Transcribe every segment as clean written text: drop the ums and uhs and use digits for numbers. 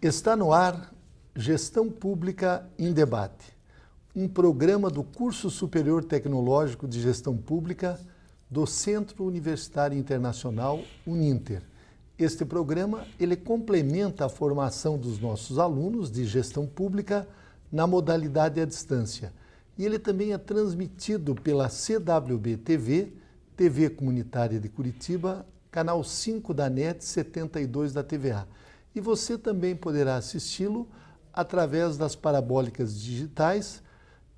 Está no ar Gestão Pública em Debate, um programa do Curso Superior Tecnológico de Gestão Pública do Centro Universitário Internacional Uninter. Este programa ele complementa a formação dos nossos alunos de gestão pública na modalidade à distância. E ele também é transmitido pela CWB TV, TV Comunitária de Curitiba, canal 5 da NET 72 da TVA. E você também poderá assisti-lo através das parabólicas digitais,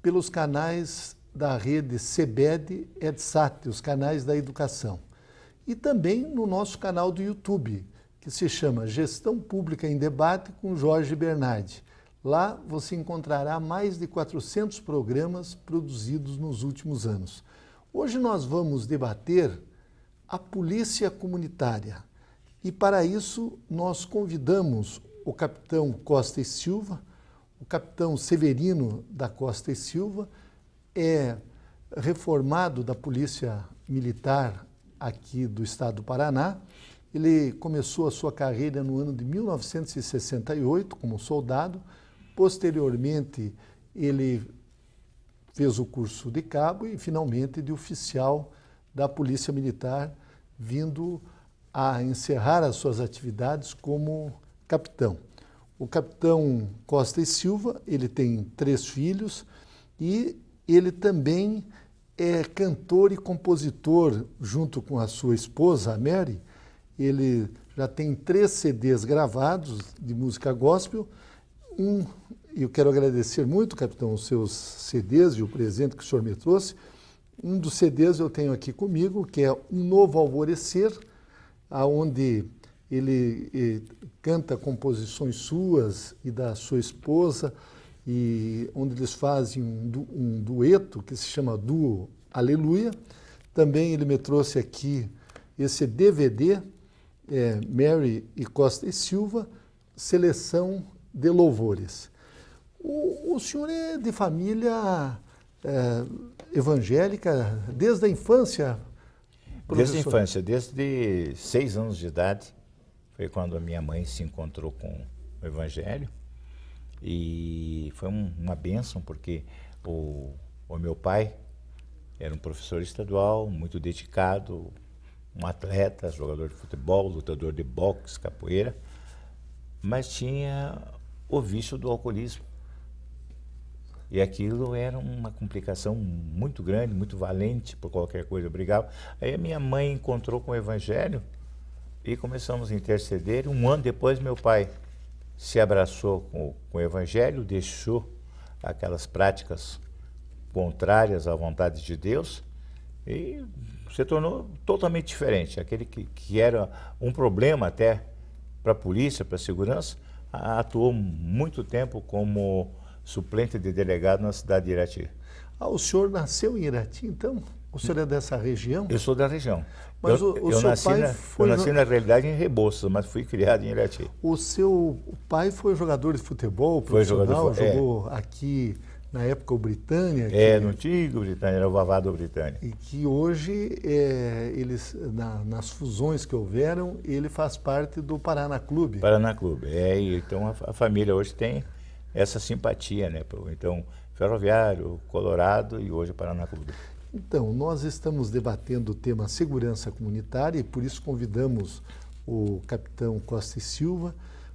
pelos canais da rede CBED EdSat, os canais da educação. E também no nosso canal do YouTube, que se chama Gestão Pública em Debate com Jorge Bernardi. Lá você encontrará mais de 400 programas produzidos nos últimos anos. Hoje nós vamos debater a polícia comunitária. E para isso nós convidamos o capitão Costa e Silva, o capitão Severino da Costa e Silva, é reformado da Polícia Militar aqui do estado do Paraná. Ele começou a sua carreira no ano de 1968 como soldado. Posteriormente, ele fez o curso de cabo e, finalmente, de oficial da Polícia Militar, vindo a encerrar as suas atividades como capitão. O capitão Costa e Silva, ele tem 3 filhos e ele também é cantor e compositor junto com a sua esposa, a Mary. Ele já tem 3 CDs gravados de música gospel. Eu quero agradecer muito, capitão, os seus CDs e o presente que o senhor me trouxe. Um dos CDs eu tenho aqui comigo, que é Um Novo Alvorecer, onde ele canta composições suas e da sua esposa, e onde eles fazem um dueto que se chama Duo Aleluia. Também ele me trouxe aqui esse DVD, Mary e Costa e Silva, Seleção de Louvores. O senhor é de família evangélica desde a infância, professor? Desde a infância, desde 6 anos de idade, foi quando a minha mãe se encontrou com o Evangelho. E foi uma bênção, porque o meu pai era um professor estadual, muito dedicado, um atleta, jogador de futebol, lutador de boxe, capoeira, mas tinha o vício do alcoolismo. E aquilo era uma complicação muito grande, muito valente, por qualquer coisa, eu brigava. Aí a minha mãe encontrou com o Evangelho e começamos a interceder. Um ano depois, meu pai se abraçou com o Evangelho, deixou aquelas práticas contrárias à vontade de Deus e se tornou totalmente diferente. Aquele que era um problema até para a polícia, para a segurança, atuou muito tempo como suplente de delegado na cidade de Irati. O senhor nasceu em Irati, então? O senhor é dessa região? Eu sou da região. Mas eu nasci na realidade em Rebouças, mas fui criado em Irati. O seu pai foi jogador de futebol profissional, jogou aqui na época o Britânia. No antigo Britânia, era o Vavá do Britânia. E que hoje, nas fusões que houveram, ele faz parte do Paraná Clube. Paraná Clube, então a família hoje tem essa simpatia, né? Então, Ferroviário, Colorado e hoje o Paraná Clube. Então, nós estamos debatendo o tema segurança comunitária e por isso convidamos o capitão Costa e Silva,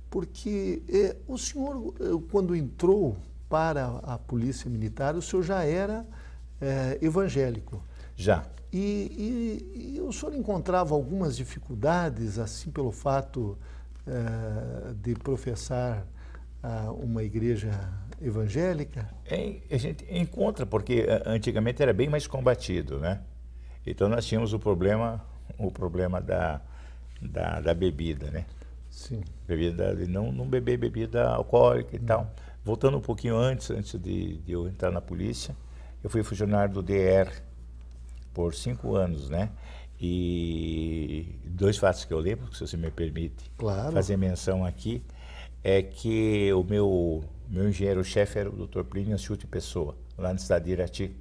porque o senhor, quando entrou para a Polícia Militar, o senhor já era evangélico. Já. E o senhor encontrava algumas dificuldades, assim, pelo fato de professar uma igreja evangélica? A gente encontra, porque antigamente era bem mais combatido, né? Então nós tínhamos o problema da bebida, né? Sim. Bebida, não beber bebida alcoólica e tal. Voltando um pouquinho antes de eu entrar na polícia, eu fui funcionário do DR por 5 anos, né? E 2 fatos que eu lembro, se você me permite fazer menção aqui, é que o meu engenheiro-chefe era o Dr. Plínio Anchiute Pessoa, lá na cidade de Irati,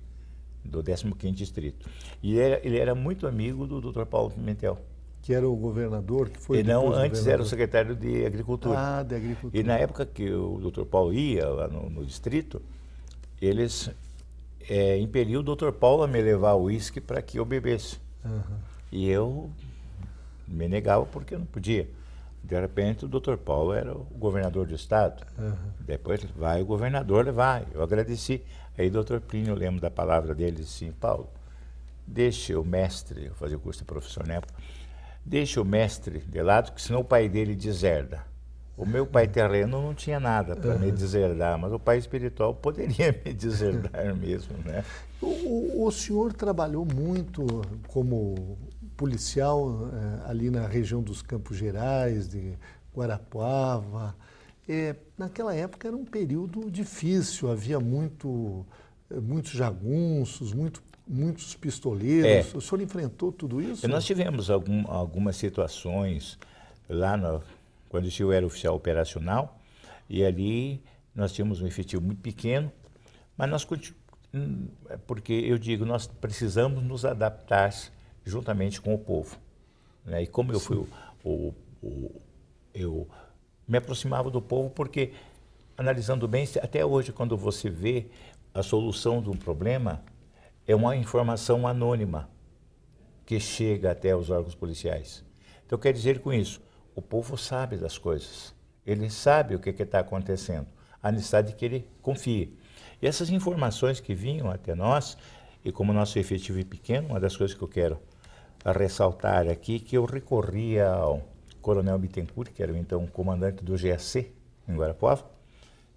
do 15º Distrito. E ele era muito amigo do Dr. Paulo Pimentel. que era o governador, que foi E não, depois antes era o secretário de Agricultura. Ah, de Agricultura. E na época que o Dr. Paulo ia lá no distrito, eles impeliu o Dr. Paulo a me levar o uísque para que eu bebesse. E eu me negava porque eu não podia. De repente, o Dr. Paulo era o governador do estado. Depois, vai o governador levar. Eu agradeci. Aí o Dr. Plínio, eu lembro da palavra dele, assim, Paulo, deixe o mestre, eu fazia o curso de professor na época, deixe o mestre de lado, que senão o pai dele deserda. O meu pai terreno não tinha nada para me deserdar, mas o pai espiritual poderia me deserdar mesmo, né? O senhor trabalhou muito como policial ali na região dos Campos Gerais, de Guarapuava. Naquela época era um período difícil, havia muitos jagunços, muitos pistoleiros. O senhor enfrentou tudo isso? Nós tivemos algumas situações lá quando eu era oficial operacional, e ali nós tínhamos um efetivo muito pequeno, mas nós porque eu digo, nós precisamos nos adaptar juntamente com o povo, né? E como eu fui eu me aproximava do povo porque, analisando bem, até hoje quando você vê a solução de um problema, é uma informação anônima que chega até os órgãos policiais. Então, quer dizer com isso, o povo sabe das coisas, ele sabe o que está acontecendo, a necessidade de que ele confie. E essas informações que vinham até nós, e como nosso efetivo é pequeno, uma das coisas que eu quero ressaltar aqui, que eu recorria ao Coronel Bittencourt, que era então comandante do GAC em Guarapuava,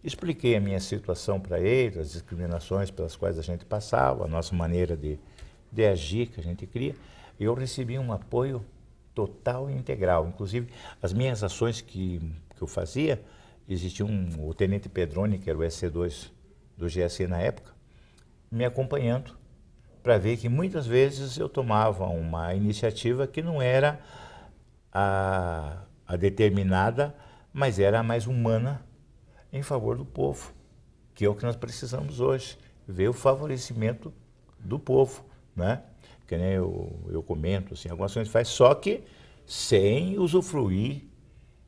expliquei a minha situação para ele, as discriminações pelas quais a gente passava, a nossa maneira de agir que a gente cria, e eu recebi um apoio total e integral. Inclusive, as minhas ações que eu fazia, existia o Tenente Pedroni, que era o SC2 do GAC na época, me acompanhando para ver que muitas vezes eu tomava uma iniciativa que não era a determinada, mas era a mais humana em favor do povo, que é o que nós precisamos hoje, ver o favorecimento do povo, né? Que nem eu comento, assim, algumas coisas faz, só que sem usufruir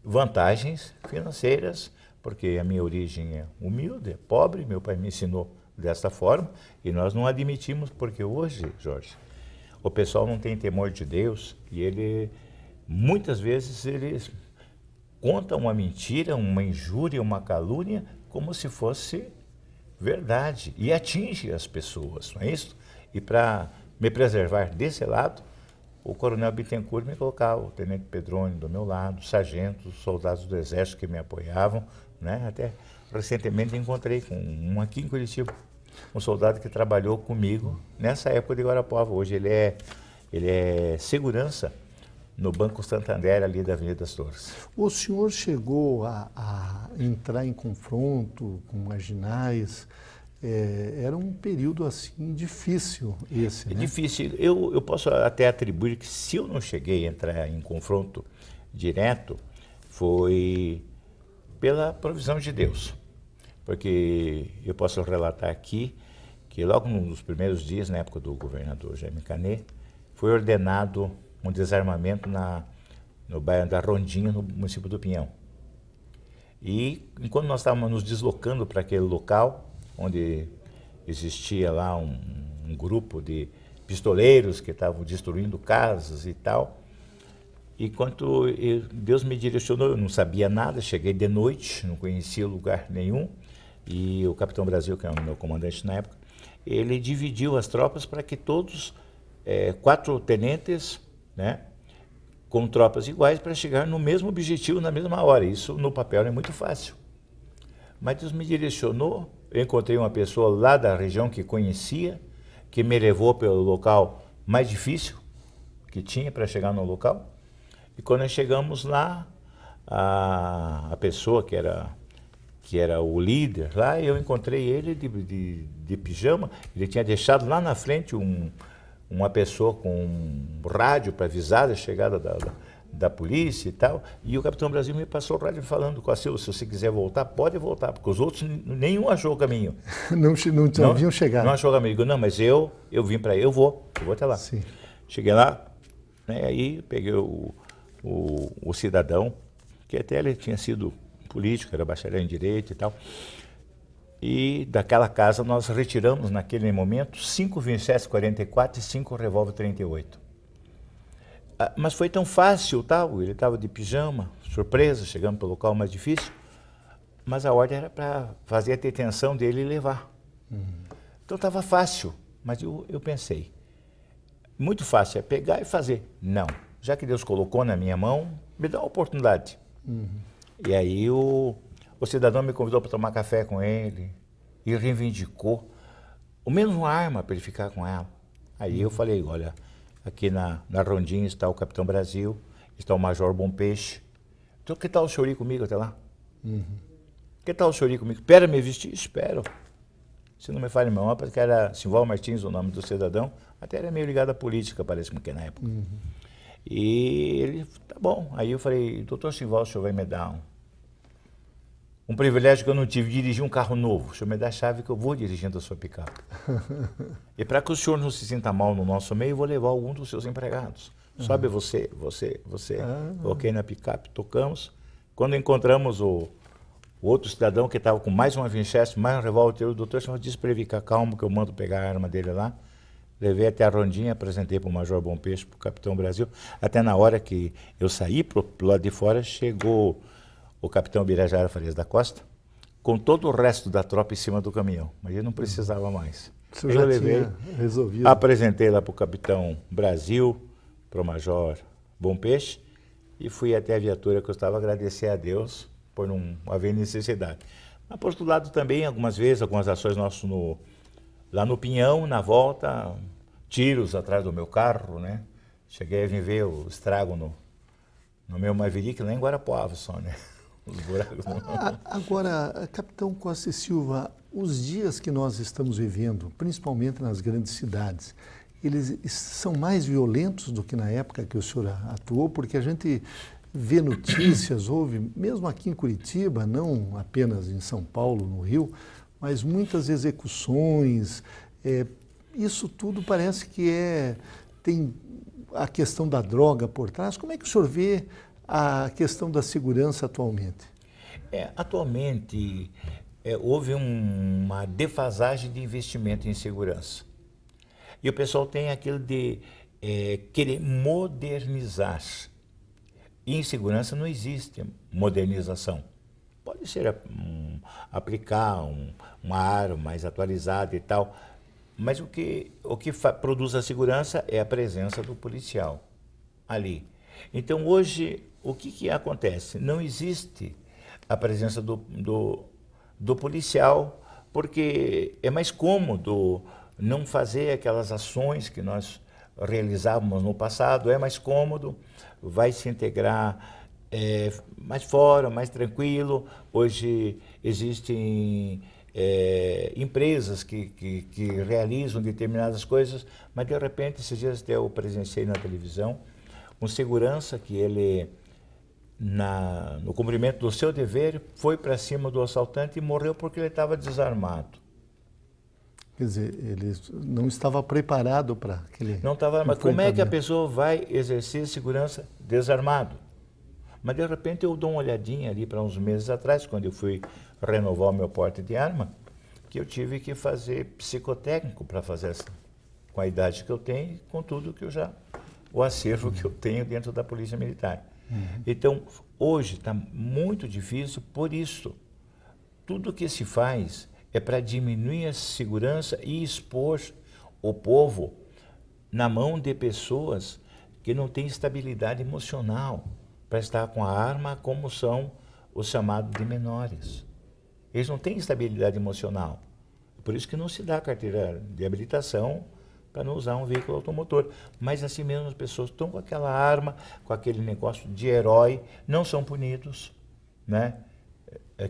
vantagens financeiras, porque a minha origem é humilde, é pobre, meu pai me ensinou dessa forma, e nós não admitimos, porque hoje, Jorge, o pessoal não tem temor de Deus, e muitas vezes eles contam uma mentira, uma injúria, uma calúnia, como se fosse verdade, e atinge as pessoas, não é isso? E para me preservar desse lado, o Coronel Bittencourt me colocava, o Tenente Pedroni do meu lado, sargentos, soldados do Exército que me apoiavam, né? Até recentemente encontrei com um aqui em Curitiba, um soldado que trabalhou comigo nessa época de Guarapuava. Hoje ele é segurança no Banco Santander, ali da Avenida das Torres. O senhor chegou a entrar em confronto com marginais? Era um período assim difícil esse, né? Difícil. Eu posso até atribuir que se eu não cheguei a entrar em confronto direto, foi pela provisão de Deus. Porque eu posso relatar aqui que logo nos primeiros dias, na época do governador Jaime Canet, foi ordenado um desarmamento no bairro da Rondinha, no município do Pinhão. E enquanto nós estávamos nos deslocando para aquele local, onde existia lá um grupo de pistoleiros que estavam destruindo casas e tal, enquanto Deus me direcionou, eu não sabia nada, cheguei de noite, não conhecia lugar nenhum, e o Capitão Brasil, que era o meu comandante na época, ele dividiu as tropas para que todos, 4 tenentes, né, com tropas iguais, para chegar no mesmo objetivo na mesma hora. Isso no papel é muito fácil. Mas Deus me direcionou, eu encontrei uma pessoa lá da região que conhecia, que me levou pelo local mais difícil que tinha para chegar no local. E quando nós chegamos lá, a pessoa que era o líder lá, eu encontrei ele de pijama. Ele tinha deixado lá na frente uma pessoa com um rádio para avisar a chegada da polícia e tal, e o Capitão Brasil me passou o rádio falando com a Silvia, se você quiser voltar, pode voltar, porque os outros, nenhum achou o caminho. Não haviam chegado. Não achou o caminho. Não, mas eu vim para aí, eu vou até lá. Sim. Cheguei lá, né? Aí peguei o cidadão, que até ele tinha sido político, era bacharel em Direito e tal. E daquela casa nós retiramos, naquele momento, 5 Winchester 44 e 5 revólver 38. Mas foi tão fácil, tal, ele estava de pijama, surpresa, chegando para o local mais difícil, mas a ordem era para fazer a detenção dele e levar. Então estava fácil, mas eu pensei, muito fácil é pegar e fazer. Não, já que Deus colocou na minha mão, me dá uma oportunidade. E aí o cidadão me convidou para tomar café com ele e reivindicou o menos uma arma para ele ficar com ela. Aí eu falei, olha, aqui na Rondinha está o Capitão Brasil, está o Major Bom Peixe. Então que tal o senhor ir comigo até lá? Que tal o senhor ir comigo? Espera me vestir? Espero. Se não me falha a memória, porque era Simval Martins o nome do cidadão, até era meio ligado à política, parece-me que na época. E ele, tá bom. Aí eu falei, doutor Simval, o senhor vai me dar um privilégio que eu não tive, dirigir um carro novo. O senhor me dá a chave que eu vou dirigindo a sua picape. E para que o senhor não se sinta mal no nosso meio, eu vou levar algum dos seus empregados. Sobe você. Coloquei na picape, tocamos. Quando encontramos o outro cidadão que estava com mais uma Winchester, mais um revólver, o doutor disse para ele ficar calmo, que eu mando pegar a arma dele lá. Levei até a Rondinha, apresentei para o Major Bom Peixe, para o Capitão Brasil. Até na hora que eu saí para o lado de fora, chegou o Capitão Birajara Farias da Costa, com todo o resto da tropa em cima do caminhão. Mas ele não precisava mais. O senhor já tinha resolvido. Apresentei lá para o Capitão Brasil, para o Major Bom Peixe, e fui até a viatura que eu estava a agradecer a Deus por não haver necessidade. Mas, por outro lado, também, algumas vezes, algumas ações nossas lá no Pinhão, na volta, tiros atrás do meu carro, né? Cheguei a ver o estrago no meu Maverick, lá em Guarapuava só, né? Os buracos. Agora, Capitão Costa e Silva, os dias que nós estamos vivendo, principalmente nas grandes cidades, eles são mais violentos do que na época que o senhor atuou, porque a gente vê notícias, ouve, mesmo aqui em Curitiba, não apenas em São Paulo, no Rio, mas muitas execuções, isso tudo parece que tem a questão da droga por trás. Como é que o senhor vê a questão da segurança atualmente? Atualmente, houve uma defasagem de investimento em segurança. E o pessoal tem aquilo de querer modernizar. E em segurança não existe modernização. Pode ser aplicar uma arma mais atualizada e tal, mas o que produz a segurança é a presença do policial ali. Então hoje, o que acontece? Não existe a presença do policial, porque é mais cômodo não fazer aquelas ações que nós realizávamos no passado, é mais cômodo, vai se integrar mais fora, mais tranquilo. Hoje existem empresas que realizam determinadas coisas, mas de repente, esses dias até eu presenciei na televisão, um segurança que ele, no cumprimento do seu dever, foi para cima do assaltante e morreu porque ele estava desarmado. Quer dizer, ele não estava preparado para aquele... Não estava, mas como é que a pessoa vai exercer segurança desarmado? Mas de repente eu dou uma olhadinha ali para uns meses atrás, quando eu fui renovar o meu porte de arma, que eu tive que fazer psicotécnico para fazer essa, com a idade que eu tenho, com tudo que eu já, o acervo que eu tenho dentro da Polícia Militar. Então, hoje está muito difícil por isso. Tudo que se faz é para diminuir a segurança e expor o povo na mão de pessoas que não têm estabilidade emocional para estar com a arma, como são os chamados de menores. Eles não têm estabilidade emocional. Por isso que não se dá carteira de habilitação para não usar um veículo automotor. Mas assim mesmo as pessoas estão com aquela arma, com aquele negócio de herói, não são punidos, né?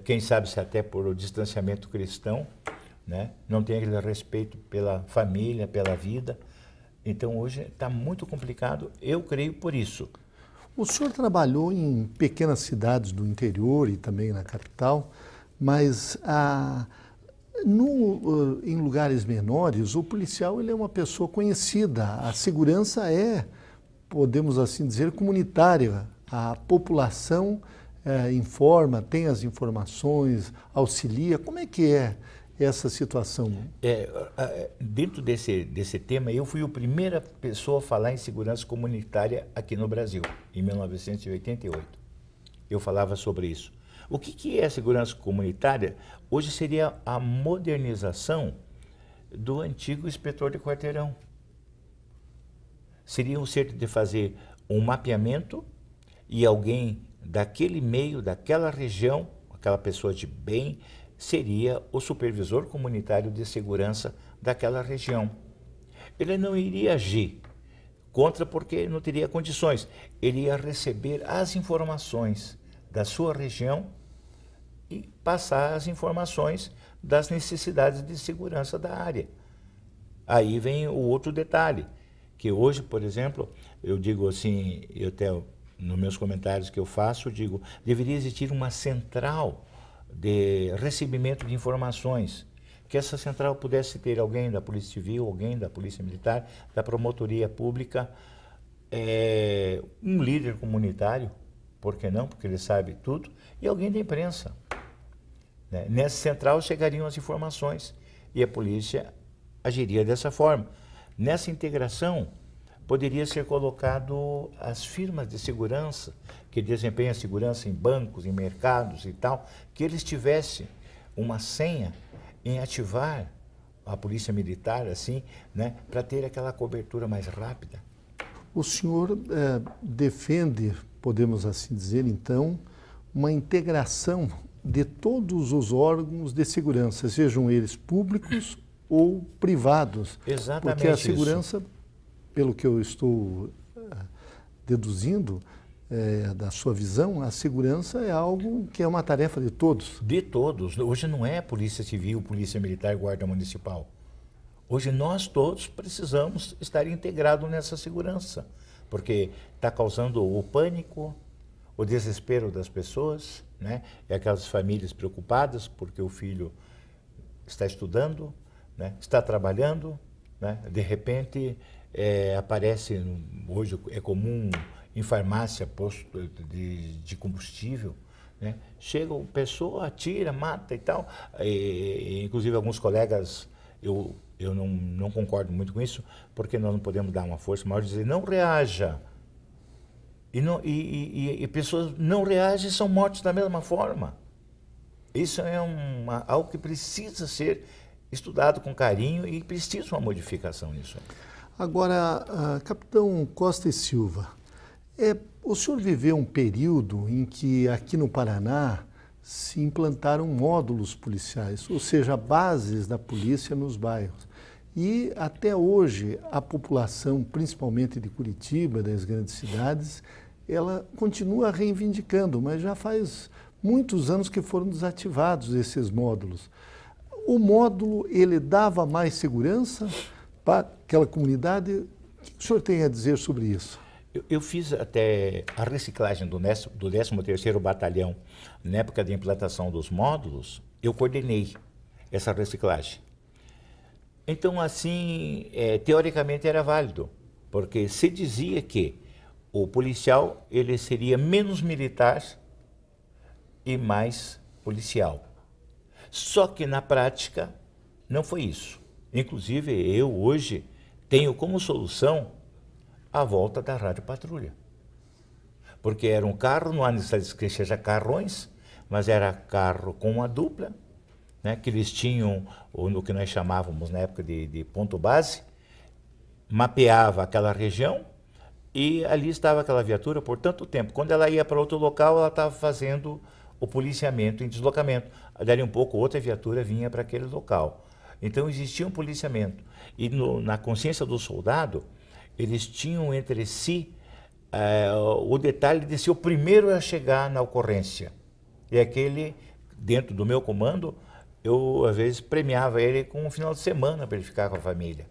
Quem sabe se até por o distanciamento cristão, né? Não tem aquele respeito pela família, pela vida. Então hoje está muito complicado, eu creio por isso. O senhor trabalhou em pequenas cidades do interior e também na capital, mas em lugares menores, o policial ele é uma pessoa conhecida, a segurança é podemos assim dizer, comunitária. A população informa, tem as informações, auxilia. Como é que é essa situação? Dentro desse tema, eu fui a primeira pessoa a falar em segurança comunitária aqui no Brasil, em 1988. Eu falava sobre isso. O que é segurança comunitária? Hoje seria a modernização do antigo inspetor de quarteirão. Seria o certo de fazer um mapeamento e alguém daquele meio, daquela região, aquela pessoa de bem, seria o supervisor comunitário de segurança daquela região. Ele não iria agir contra porque não teria condições. Ele ia receber as informações da sua região e passar as informações das necessidades de segurança da área. Aí vem o outro detalhe, que hoje, por exemplo, eu digo assim, eu até nos meus comentários que eu faço, digo, deveria existir uma central de recebimento de informações, que essa central pudesse ter alguém da Polícia Civil, alguém da Polícia Militar, da Promotoria Pública, um líder comunitário, por que não? Porque ele sabe tudo, e alguém da imprensa. Nessa central chegariam as informações e a polícia agiria dessa forma. Nessa integração, poderia ser colocado as firmas de segurança que desempenham a segurança em bancos, em mercados e tal, que eles tivessem uma senha em ativar a polícia militar, assim, né, para ter aquela cobertura mais rápida. O senhor defende, podemos assim dizer, então, uma integração de todos os órgãos de segurança, sejam eles públicos ou privados. Exatamente. Porque a segurança, pelo que eu estou deduzindo da sua visão, a segurança é algo que é uma tarefa de todos. De todos. Hoje não é Polícia Civil, Polícia Militar, Guarda Municipal. Hoje nós todos precisamos estar integrados nessa segurança, porque está causando o pânico, o desespero das pessoas, né? E aquelas famílias preocupadas porque o filho está estudando, né? Está trabalhando, né? De repente aparece, hoje é comum em farmácia, posto de combustível, né? Chega uma pessoa, atira, mata e tal. Inclusive alguns colegas, eu não concordo muito com isso, porque nós não podemos dar uma força maior e dizer não reaja. E pessoas não reagem e são mortas da mesma forma. Isso é algo que precisa ser estudado com carinho e precisa uma modificação nisso. Agora, capitão Costa e Silva, o senhor viveu um período em que aqui no Paraná se implantaram módulos policiais, ou seja, bases da polícia nos bairros. E até hoje a população, principalmente de Curitiba, das grandes cidades, ela continua reivindicando, mas já faz muitos anos que foram desativados esses módulos. O módulo, ele dava mais segurança para aquela comunidade? O que o senhor tem a dizer sobre isso? Eu fiz até a reciclagem do 13º Batalhão, na época da implantação dos módulos, eu coordenei essa reciclagem. Então, assim, teoricamente era válido, porque se dizia que o policial ele seria menos militar e mais policial. Só que na prática não foi isso. Inclusive eu hoje tenho como solução a volta da rádio patrulha. Porque era um carro, não há necessidade que seja carrões, mas era carro com uma dupla, né, que eles tinham o que nós chamávamos na época de ponto base, mapeava aquela região e ali estava aquela viatura por tanto tempo. Quando ela ia para outro local, ela estava fazendo o policiamento em deslocamento. Dali um pouco, outra viatura vinha para aquele local. Então existia um policiamento. E na consciência do soldado, eles tinham entre si o detalhe de ser o primeiro a chegar na ocorrência. E aquele, dentro do meu comando, eu às vezes premiava ele com um final de semana para ele ficar com a família,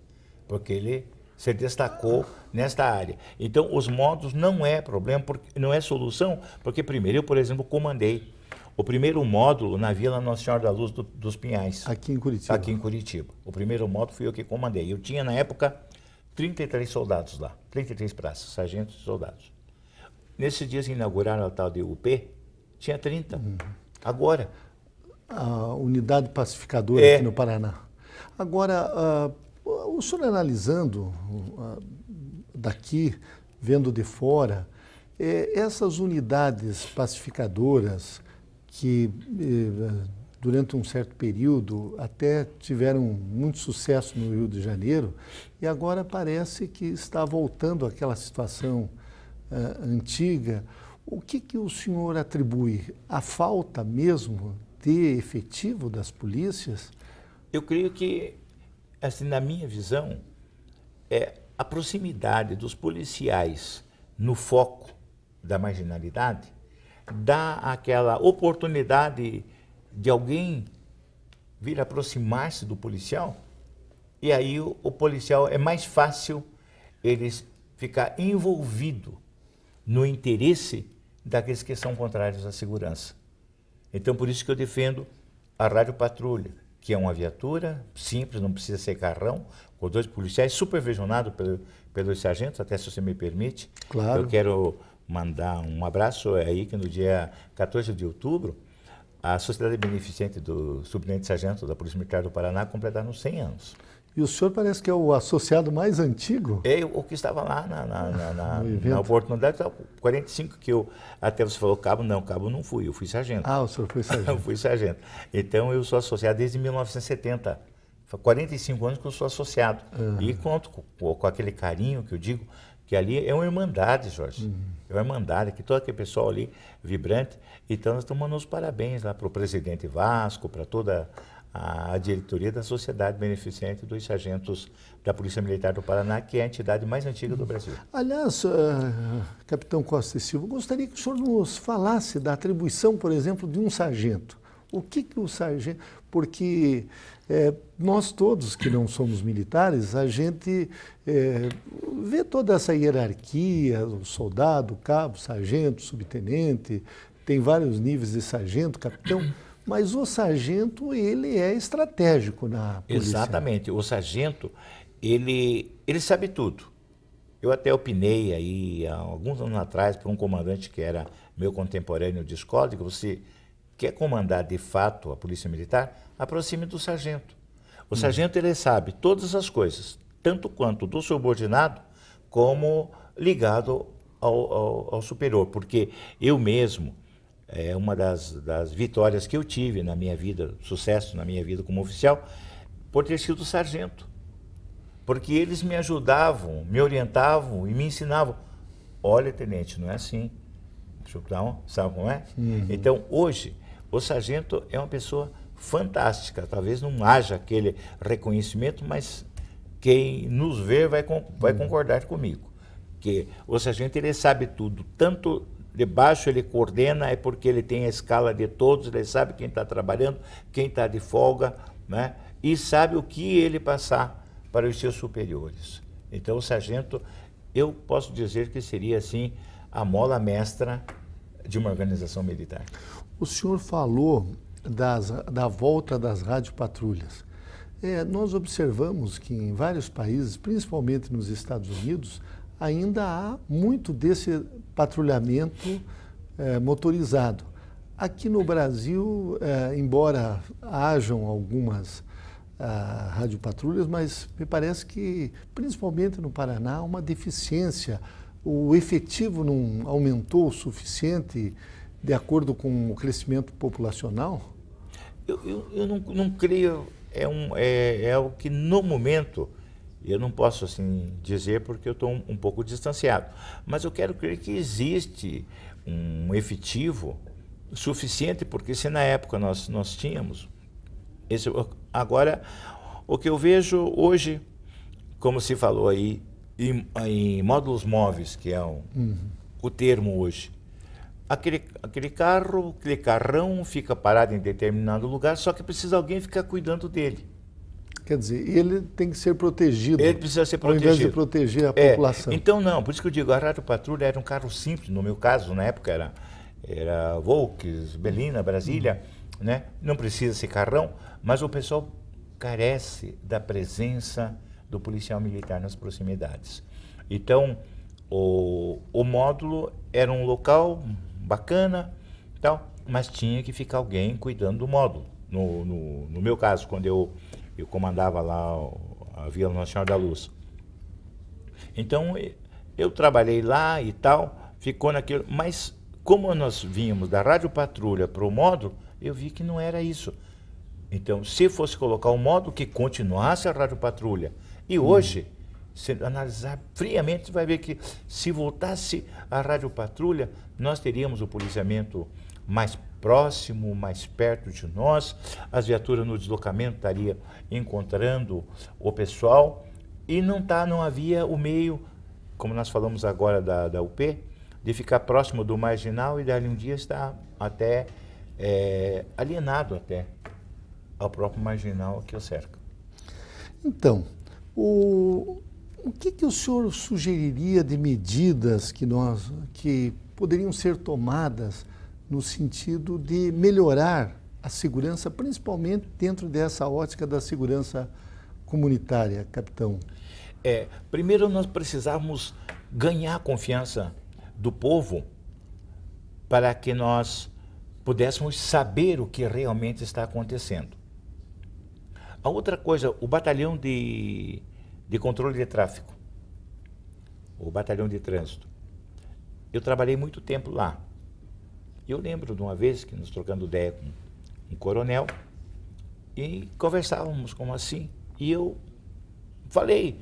porque ele se destacou nesta área. Então os módulos não é problema, não é solução, porque primeiro eu, por exemplo, comandei o primeiro módulo na Vila Nossa Senhora da Luz dos Pinhais. Aqui em Curitiba. Aqui em Curitiba. O primeiro módulo fui eu que comandei. Eu tinha na época 33 soldados lá, 33 praças, sargentos e soldados. Nesses dias inauguraram a tal de UP, tinha 30. Agora. A unidade pacificadora aqui no Paraná. Agora, o senhor analisando daqui, vendo de fora, essas unidades pacificadoras que durante um certo período até tiveram muito sucesso no Rio de Janeiro e agora parece que está voltando àquela situação antiga. O que o senhor atribui? A falta mesmo de efetivo das polícias? Eu creio que, assim, na minha visão, a proximidade dos policiais no foco da marginalidade dá aquela oportunidade de alguém vir aproximar-se do policial, e aí o policial é mais fácil ele ficar envolvido no interesse daqueles que são contrários à segurança. Então, por isso que eu defendo a Rádio Patrulha, que é uma viatura simples, não precisa ser carrão, com 2 policiais, supervisionado pelos sargentos, até se você me permite. Claro. Eu quero mandar um abraço aí, que no dia 14 de outubro, a Sociedade Beneficente do Subtenente Sargento da Polícia Militar do Paraná completaram 100 anos. E o senhor parece que é o associado mais antigo? É o que estava lá na oportunidade, 45 que eu, até você falou cabo, não fui, eu fui sargento. Ah, o senhor foi sargento. Eu fui sargento. Então eu sou associado desde 1970, 45 anos que eu sou associado. E conto com aquele carinho que eu digo, que ali é uma irmandade, Jorge. É uma irmandade, que todo aquele pessoal ali, vibrante. Então nós estamos mandando os parabéns lá para o presidente Vasco, para toda a diretoria da Sociedade Beneficente dos Sargentos da Polícia Militar do Paraná, que é a entidade mais antiga do Brasil. Aliás, capitão Costa e Silva, gostaria que o senhor nos falasse da atribuição, por exemplo, de um sargento. O que o sargento... Porque nós todos que não somos militares, a gente vê toda essa hierarquia, o soldado, o cabo, sargento, subtenente, tem vários níveis de sargento, capitão... Mas o sargento, ele é estratégico na polícia. Exatamente. O sargento, ele sabe tudo. Eu até opinei aí, há alguns anos atrás, para um comandante que era meu contemporâneo de escola, que você quer comandar de fato a Polícia Militar, aproxime do sargento. O sargento, ele sabe todas as coisas, tanto quanto do subordinado, como ligado ao superior. Porque eu mesmo... É uma das vitórias que eu tive na minha vida, sucesso na minha vida como oficial, por ter sido sargento. Porque eles me ajudavam, me orientavam e me ensinavam. Olha, tenente, não é assim. Então, sabe como é? Então, hoje, o sargento é uma pessoa fantástica. Talvez não haja aquele reconhecimento, mas quem nos vê vai concordar comigo. Que o sargento, ele sabe tudo, tanto... De baixo ele coordena, é porque ele tem a escala de todos, ele sabe quem está trabalhando, quem está de folga, né? E sabe o que ele passar para os seus superiores. Então o sargento, eu posso dizer que seria assim a mola mestra de uma organização militar. O senhor falou da volta das radiopatrulhas. Nós observamos que em vários países, principalmente nos Estados Unidos, ainda há muito desse patrulhamento motorizado. Aqui no Brasil, embora hajam algumas radiopatrulhas, mas me parece que, principalmente no Paraná, há uma deficiência. O efetivo não aumentou o suficiente de acordo com o crescimento populacional? Eu não creio, é o que no momento... Eu não posso assim dizer porque eu estou um pouco distanciado, mas eu quero crer que existe um efetivo suficiente, porque se na época nós tínhamos esse, agora o que eu vejo hoje, como se falou aí, em módulos móveis, que é o termo hoje, aquele carrão fica parado em determinado lugar, só que precisa alguém ficar cuidando dele. Quer dizer, ele tem que ser protegido. Ele precisa ser protegido. Ao invés de proteger a população. Então, não, por isso que eu digo, a Rádio Patrulha era um carro simples, no meu caso, na época era Volks, Belina, Brasília, né? Não precisa ser carrão, mas o pessoal carece da presença do policial militar nas proximidades. Então, o módulo era um local bacana, tal, mas tinha que ficar alguém cuidando do módulo. No meu caso, quando eu comandava lá a Vila Nossa Senhora da Luz. Então, eu trabalhei lá e tal, ficou naquilo, mas como nós vínhamos da Rádio Patrulha para o módulo, eu vi que não era isso. Então, se fosse colocar o módulo, que continuasse a Rádio Patrulha. E hoje, se analisar friamente, você vai ver que se voltasse a Rádio Patrulha, nós teríamos o policiamento mais próximo, mais perto de nós, as viaturas no deslocamento estariam encontrando o pessoal e não havia o meio, como nós falamos agora da UP, de ficar próximo do marginal e dali um dia estar até alienado até ao próprio marginal que o cerca. Então, o que o senhor sugeriria de medidas que poderiam ser tomadas no sentido de melhorar a segurança, principalmente dentro dessa ótica da segurança comunitária, capitão? Primeiro nós precisávamos ganhar a confiança do povo para que nós pudéssemos saber o que realmente está acontecendo. A outra coisa, o batalhão de controle de tráfego, o batalhão de trânsito. Eu trabalhei muito tempo lá. Eu lembro de uma vez que nos trocando ideia com um coronel e conversávamos como assim. E eu falei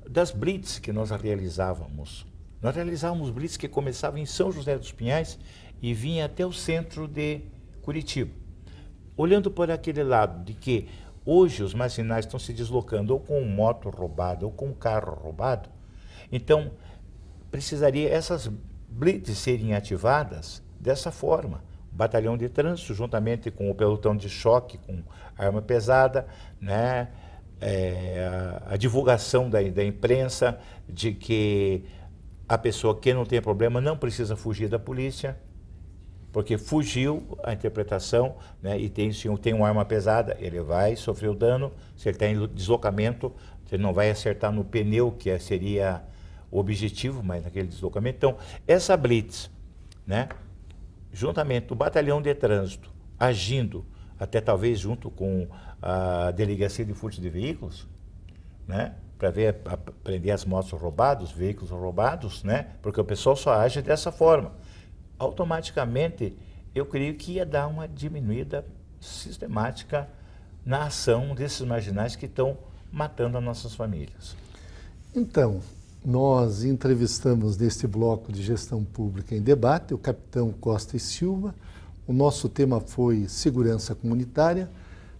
das blitz que nós realizávamos. Nós realizávamos blitz que começavam em São José dos Pinhais e vinha até o centro de Curitiba. Olhando por aquele lado de que hoje os marginais estão se deslocando ou com moto roubada ou com carro roubado, então precisaria essas blitz serem ativadas dessa forma. O batalhão de trânsito, juntamente com o pelotão de choque, com arma pesada, né? A divulgação da imprensa de que a pessoa que não tem problema não precisa fugir da polícia, porque fugiu a interpretação, né? E se tem uma arma pesada, ele vai sofrer o dano. Se ele está em deslocamento, ele não vai acertar no pneu, que seria o objetivo, mas naquele deslocamento. Então, essa blitz, né? Juntamente o batalhão de trânsito, agindo até talvez junto com a delegacia de furto de veículos, né? Para prender as motos roubadas, os veículos roubados, né? Porque o pessoal só age dessa forma. Automaticamente, eu creio que ia dar uma diminuída sistemática na ação desses marginais que estão matando as nossas famílias. Então, nós entrevistamos neste bloco de gestão pública em debate o capitão Costa e Silva. O nosso tema foi segurança comunitária.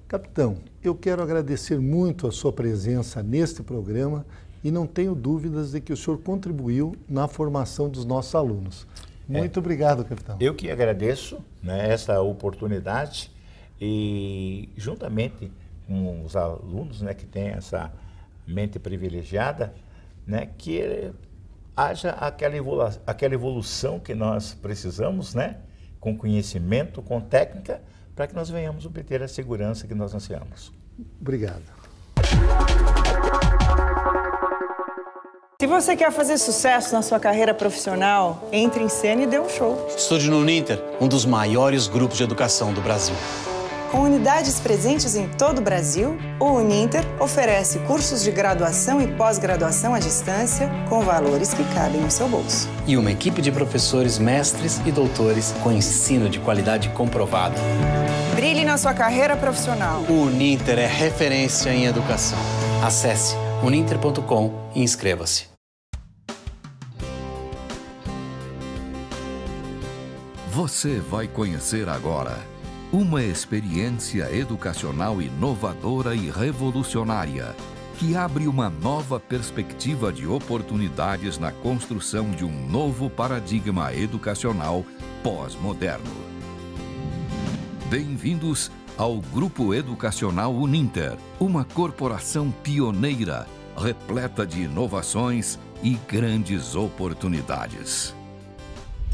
Capitão, eu quero agradecer muito a sua presença neste programa e não tenho dúvidas de que o senhor contribuiu na formação dos nossos alunos. Muito obrigado, capitão. Eu que agradeço, né, essa oportunidade e juntamente com os alunos, né, que têm essa mente privilegiada, né, que haja aquela evolução que nós precisamos, né, com conhecimento, com técnica, para que nós venhamos obter a segurança que nós ansiamos. Obrigado. Se você quer fazer sucesso na sua carreira profissional, entre em cena e dê um show. Estude no Uninter, um dos maiores grupos de educação do Brasil. Com unidades presentes em todo o Brasil, o Uninter oferece cursos de graduação e pós-graduação à distância com valores que cabem no seu bolso. E uma equipe de professores, mestres e doutores com ensino de qualidade comprovada. Brilhe na sua carreira profissional. O Uninter é referência em educação. Acesse uninter.com e inscreva-se. Você vai conhecer agora uma experiência educacional inovadora e revolucionária que abre uma nova perspectiva de oportunidades na construção de um novo paradigma educacional pós-moderno. Bem-vindos ao Grupo Educacional Uninter, uma corporação pioneira, repleta de inovações e grandes oportunidades.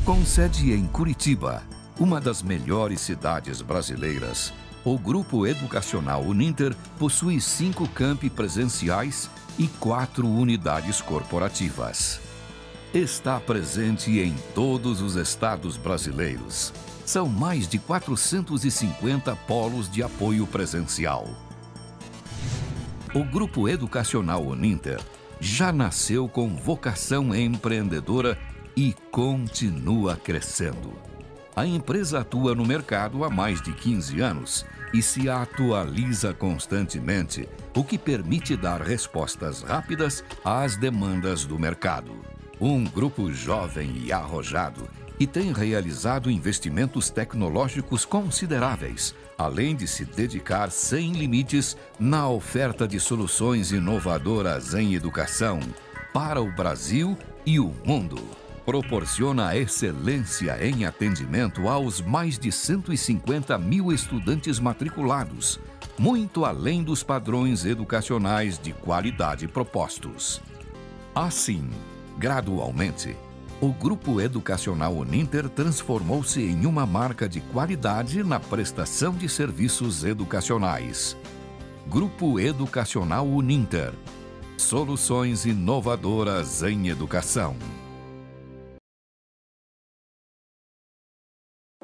Com sede em Curitiba, uma das melhores cidades brasileiras, o Grupo Educacional Uninter possui 5 campi presenciais e 4 unidades corporativas. Está presente em todos os estados brasileiros. São mais de 450 polos de apoio presencial. O Grupo Educacional Uninter já nasceu com vocação empreendedora e continua crescendo. A empresa atua no mercado há mais de 15 anos e se atualiza constantemente, o que permite dar respostas rápidas às demandas do mercado. Um grupo jovem e arrojado e tem realizado investimentos tecnológicos consideráveis, além de se dedicar sem limites na oferta de soluções inovadoras em educação para o Brasil e o mundo. Proporciona excelência em atendimento aos mais de 150 mil estudantes matriculados, muito além dos padrões educacionais de qualidade propostos. Assim, gradualmente, o Grupo Educacional Uninter transformou-se em uma marca de qualidade na prestação de serviços educacionais. Grupo Educacional Uninter. Soluções inovadoras em educação.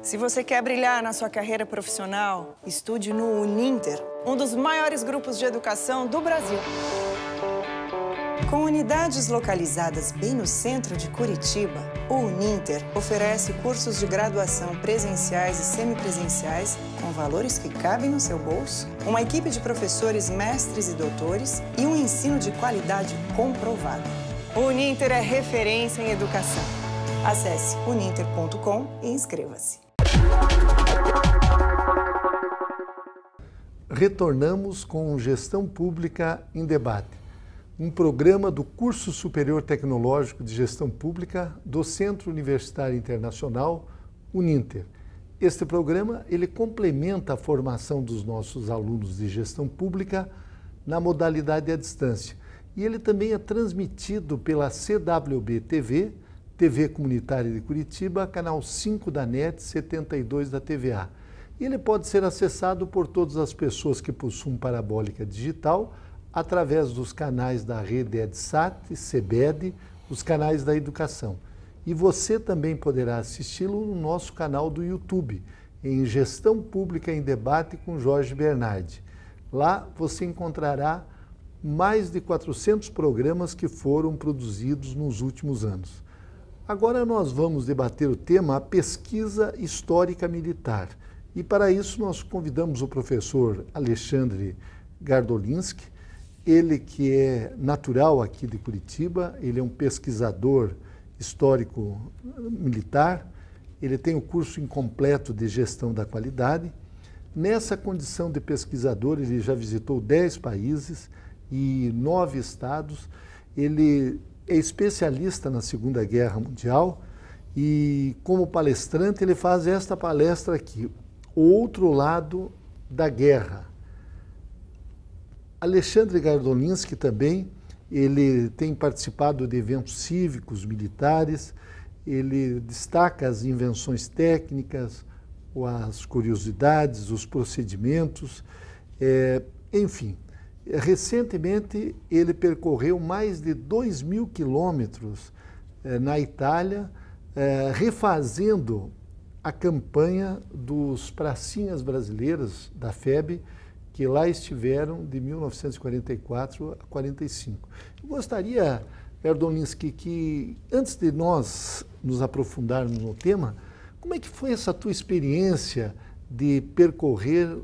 Se você quer brilhar na sua carreira profissional, estude no Uninter, um dos maiores grupos de educação do Brasil. Com unidades localizadas bem no centro de Curitiba, o Uninter oferece cursos de graduação presenciais e semipresenciais com valores que cabem no seu bolso, uma equipe de professores mestres e doutores e um ensino de qualidade comprovado. O Uninter é referência em educação. Acesse uninter.com e inscreva-se. Retornamos com Gestão Pública em Debate, um programa do Curso Superior Tecnológico de Gestão Pública do Centro Universitário Internacional, Uninter. Este programa ele complementa a formação dos nossos alunos de gestão pública na modalidade à distância. E ele também é transmitido pela CWB TV, TV Comunitária de Curitiba, canal 5 da NET, 72 da TVA. E ele pode ser acessado por todas as pessoas que possuem parabólica digital através dos canais da rede EdSat, CBED, os canais da educação. E você também poderá assisti-lo no nosso canal do YouTube, em Gestão Pública em Debate com Jorge Bernardi. Lá você encontrará mais de 400 programas que foram produzidos nos últimos anos. Agora nós vamos debater o tema a pesquisa histórica militar. E para isso nós convidamos o professor Alexandre Gardolinski, ele que é natural aqui de Curitiba, ele é um pesquisador histórico militar, ele tem o curso incompleto de gestão da qualidade. Nessa condição de pesquisador, ele já visitou 10 países e 9 estados. Ele é especialista na Segunda Guerra Mundial e, como palestrante, ele faz esta palestra aqui, O Outro Lado da Guerra. Alexandre Gardolinski também, ele tem participado de eventos cívicos, militares, ele destaca as invenções técnicas, as curiosidades, os procedimentos, enfim. Recentemente, ele percorreu mais de 2.000 quilômetros na Itália, refazendo a campanha dos pracinhas brasileiras da FEB, que lá estiveram de 1944 a 45. Eu gostaria, Gardolinski, que antes de nós nos aprofundarmos no tema, como é que foi essa tua experiência de percorrer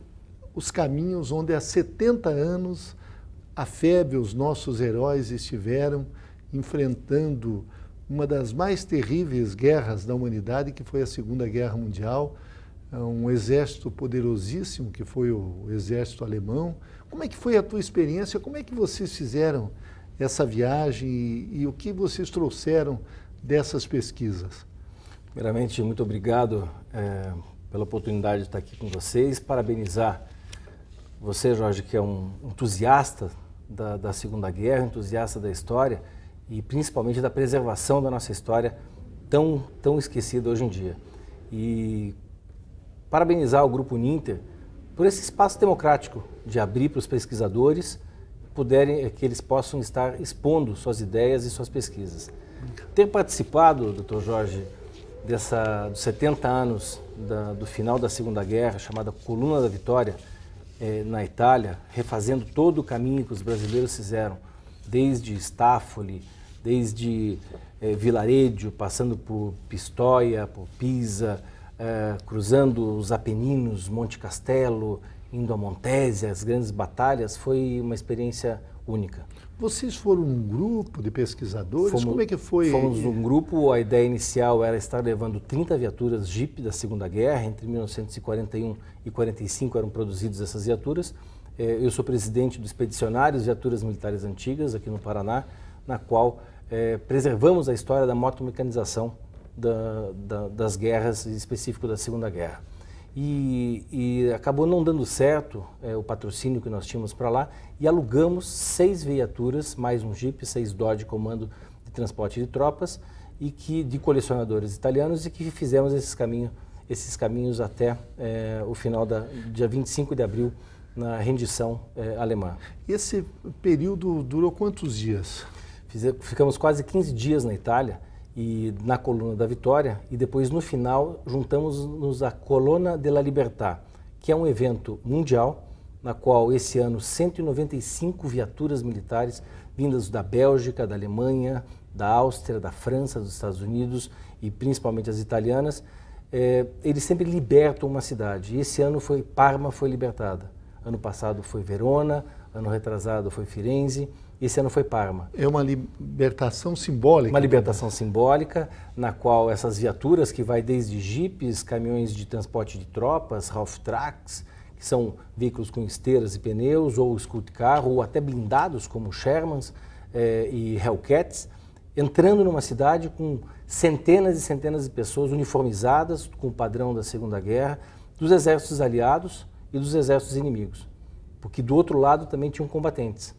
os caminhos onde há 70 anos a FEB, os nossos heróis, estiveram enfrentando uma das mais terríveis guerras da humanidade, que foi a Segunda Guerra Mundial, um exército poderosíssimo, que foi o exército alemão. Como é que foi a tua experiência? Como é que vocês fizeram essa viagem e o que vocês trouxeram dessas pesquisas? Primeiramente, muito obrigado pela oportunidade de estar aqui com vocês. Parabenizar você, Jorge, que é um entusiasta da Segunda Guerra, entusiasta da história e principalmente da preservação da nossa história tão esquecida hoje em dia. E parabenizar o Grupo Uninter por esse espaço democrático de abrir para os pesquisadores que eles possam estar expondo suas ideias e suas pesquisas. Ter participado, Dr. Jorge, dos 70 anos do final da Segunda Guerra, chamada Coluna da Vitória, na Itália, refazendo todo o caminho que os brasileiros fizeram, desde Staffoli, desde Vilareggio, passando por Pistoia, por Pisa, cruzando os Apeninos, Monte Castelo, indo a Montésia, as grandes batalhas, foi uma experiência única. Vocês foram um grupo de pesquisadores? Como é que foi? Fomos um grupo, a ideia inicial era estar levando 30 viaturas Jeep da Segunda Guerra, entre 1941 e 45 eram produzidas essas viaturas. Eu sou presidente do Expedicionários Viaturas Militares Antigas, aqui no Paraná, na qual preservamos a história da motomecanização das guerras, em específico da Segunda Guerra. E acabou não dando certo o patrocínio que nós tínhamos para lá e alugamos 6 viaturas, mais um Jeep, 6 Dodge Comando de Transporte de Tropas de colecionadores italianos e que fizemos esses caminhos até o final dia 25 de abril na rendição alemã. Esse período durou quantos dias? Ficamos quase 15 dias na Itália e na Coluna da Vitória, e depois no final juntamos-nos à Colonna della Libertà, que é um evento mundial, na qual esse ano 195 viaturas militares vindas da Bélgica, da Alemanha, da Áustria, da França, dos Estados Unidos e principalmente as italianas, eles sempre libertam uma cidade. E esse ano Parma foi libertada. Ano passado foi Verona, ano retrasado foi Firenze, esse ano foi Parma. É uma libertação simbólica? Uma libertação simbólica, na qual essas viaturas, que vai desde jipes, caminhões de transporte de tropas, half tracks, que são veículos com esteiras e pneus, ou Scout Car, ou até blindados, como Shermans e Hellcats, entrando numa cidade com centenas e centenas de pessoas uniformizadas, com o padrão da Segunda Guerra, dos exércitos aliados e dos exércitos inimigos. Porque do outro lado também tinham combatentes.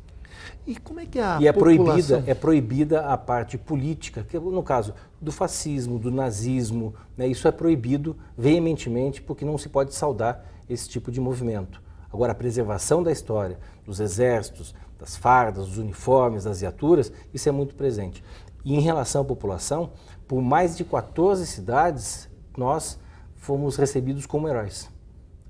E como é que a população... é proibida a parte política, que no caso do fascismo, do nazismo, né, isso é proibido veementemente porque não se pode saudar esse tipo de movimento. Agora, a preservação da história, dos exércitos, das fardas, dos uniformes, das viaturas, isso é muito presente. E em relação à população, por mais de 14 cidades, nós fomos recebidos como heróis.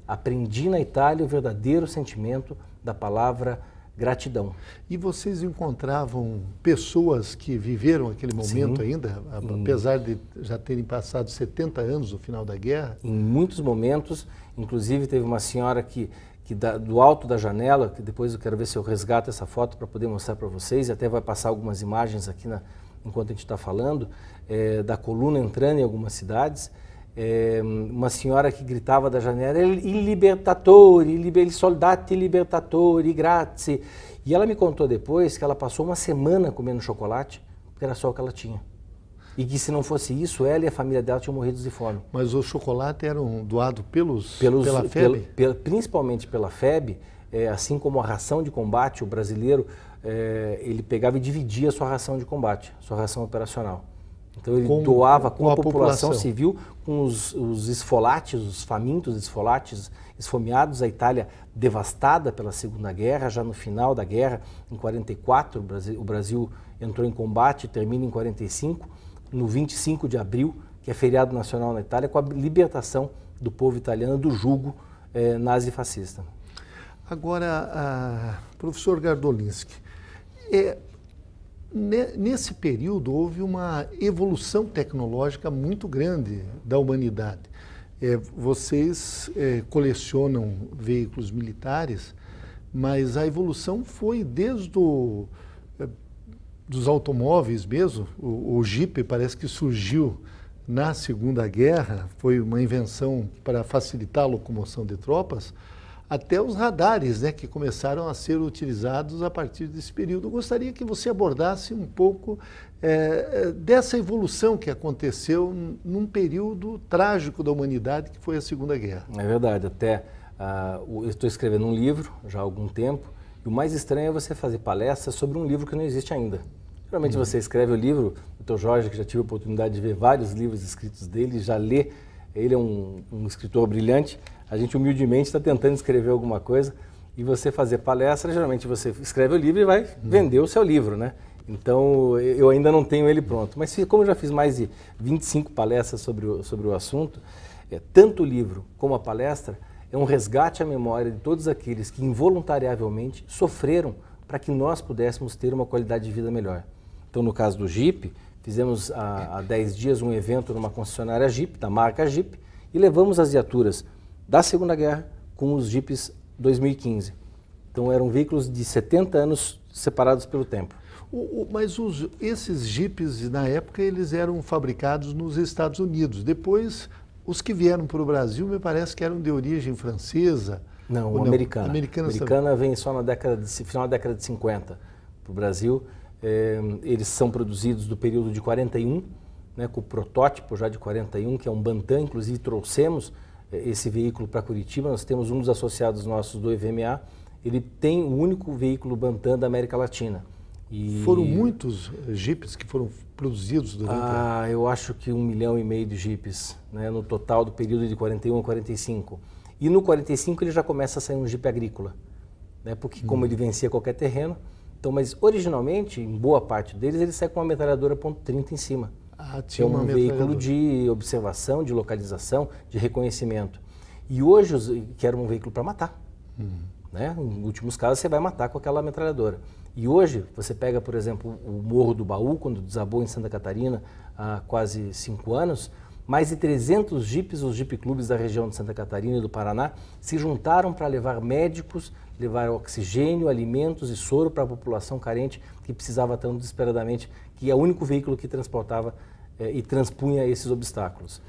Aprendi na Itália o verdadeiro sentimento da palavra gratidão. E vocês encontravam pessoas que viveram aquele momento? Sim, ainda, apesar de já terem passado 70 anos do final da guerra? Em muitos momentos, inclusive teve uma senhora que do alto da janela, que depois eu quero ver se eu resgato essa foto para poder mostrar para vocês, e até vai passar algumas imagens aqui enquanto a gente está falando, da coluna entrando em algumas cidades, uma senhora que gritava da janela, il libertatore, il soldati libertatori, grazie. E ela me contou depois que ela passou uma semana comendo chocolate, porque era só o que ela tinha. E que se não fosse isso, ela e a família dela tinham morrido de fome. Mas o chocolate era doado pela FEB? Principalmente pela FEB, assim como a ração de combate, o brasileiro, ele pegava e dividia a sua ração de combate, sua ração operacional. Então ele doava com a população civil, com os esfolates, os famintos esfolates, esfomeados, a Itália devastada pela Segunda Guerra, já no final da guerra, em 44, o Brasil entrou em combate, termina em 45, no 25 de abril, que é feriado nacional na Itália, com a libertação do povo italiano do jugo nazi-fascista. Agora, professor Gardolinski, nesse período houve uma evolução tecnológica muito grande da humanidade. Vocês colecionam veículos militares, mas a evolução foi desde dos automóveis mesmo. O Jeep parece que surgiu na Segunda Guerra, foi uma invenção para facilitar a locomoção de tropas, até os radares, né, que começaram a ser utilizados a partir desse período. Eu gostaria que você abordasse um pouco dessa evolução que aconteceu num período trágico da humanidade, que foi a Segunda Guerra. É verdade, eu estou escrevendo um livro já há algum tempo, e o mais estranho é você fazer palestras sobre um livro que não existe ainda. Geralmente você escreve o livro, o Dr. Jorge, que já tive a oportunidade de ver vários livros escritos dele, já lê, ele é um escritor brilhante. A gente humildemente está tentando escrever alguma coisa, E você fazer palestra, geralmente você escreve o livro e vai vender o seu livro, né? Então, eu ainda não tenho ele pronto. Mas como eu já fiz mais de 25 palestras sobre o assunto, tanto o livro como a palestra é um resgate à memória de todos aqueles que involuntariamente sofreram para que nós pudéssemos ter uma qualidade de vida melhor. Então, no caso do Jeep, fizemos há 10 dias um evento numa concessionária Jeep, da marca Jeep, e levamos as viaturas da Segunda Guerra com os Jeeps 2015. Então, eram veículos de 70 anos separados pelo tempo. Mas esses Jeeps, na época, eles eram fabricados nos Estados Unidos. Depois, os que vieram para o Brasil, me parece que eram de origem francesa. Não, americana. Americana vem só na final da década de 50 para o Brasil. Eles são produzidos do período de 41, né, com o protótipo já de 41, que é um Bantam. Inclusive, trouxemos esse veículo para Curitiba. Nós temos um dos associados nossos do EVMA. Ele tem o único veículo Bantam da América Latina. E foram muitos Jeeps que foram produzidos durante eu acho que 1,5 milhão de Jeeps, né, no total do período de 41 a 45. E no 45 ele já começa a sair um Jeep agrícola, né, porque como ele vencia qualquer terreno, então, mas originalmente, em boa parte deles, ele sai com uma metralhadora .30 em cima. Tinha um veículo de observação, de localização, de reconhecimento. E hoje, que era um veículo para matar. Né? Em últimos casos, você vai matar com aquela metralhadora. E hoje, você pega, por exemplo, o Morro do Baú, quando desabou em Santa Catarina há quase 5 anos, mais de 300 Jeeps, os Jeep Clubes da região de Santa Catarina e do Paraná, se juntaram para levar médicos, levar oxigênio, alimentos e soro para a população carente que precisava tão desesperadamente, que é o único veículo que transportava e transpunha esses obstáculos.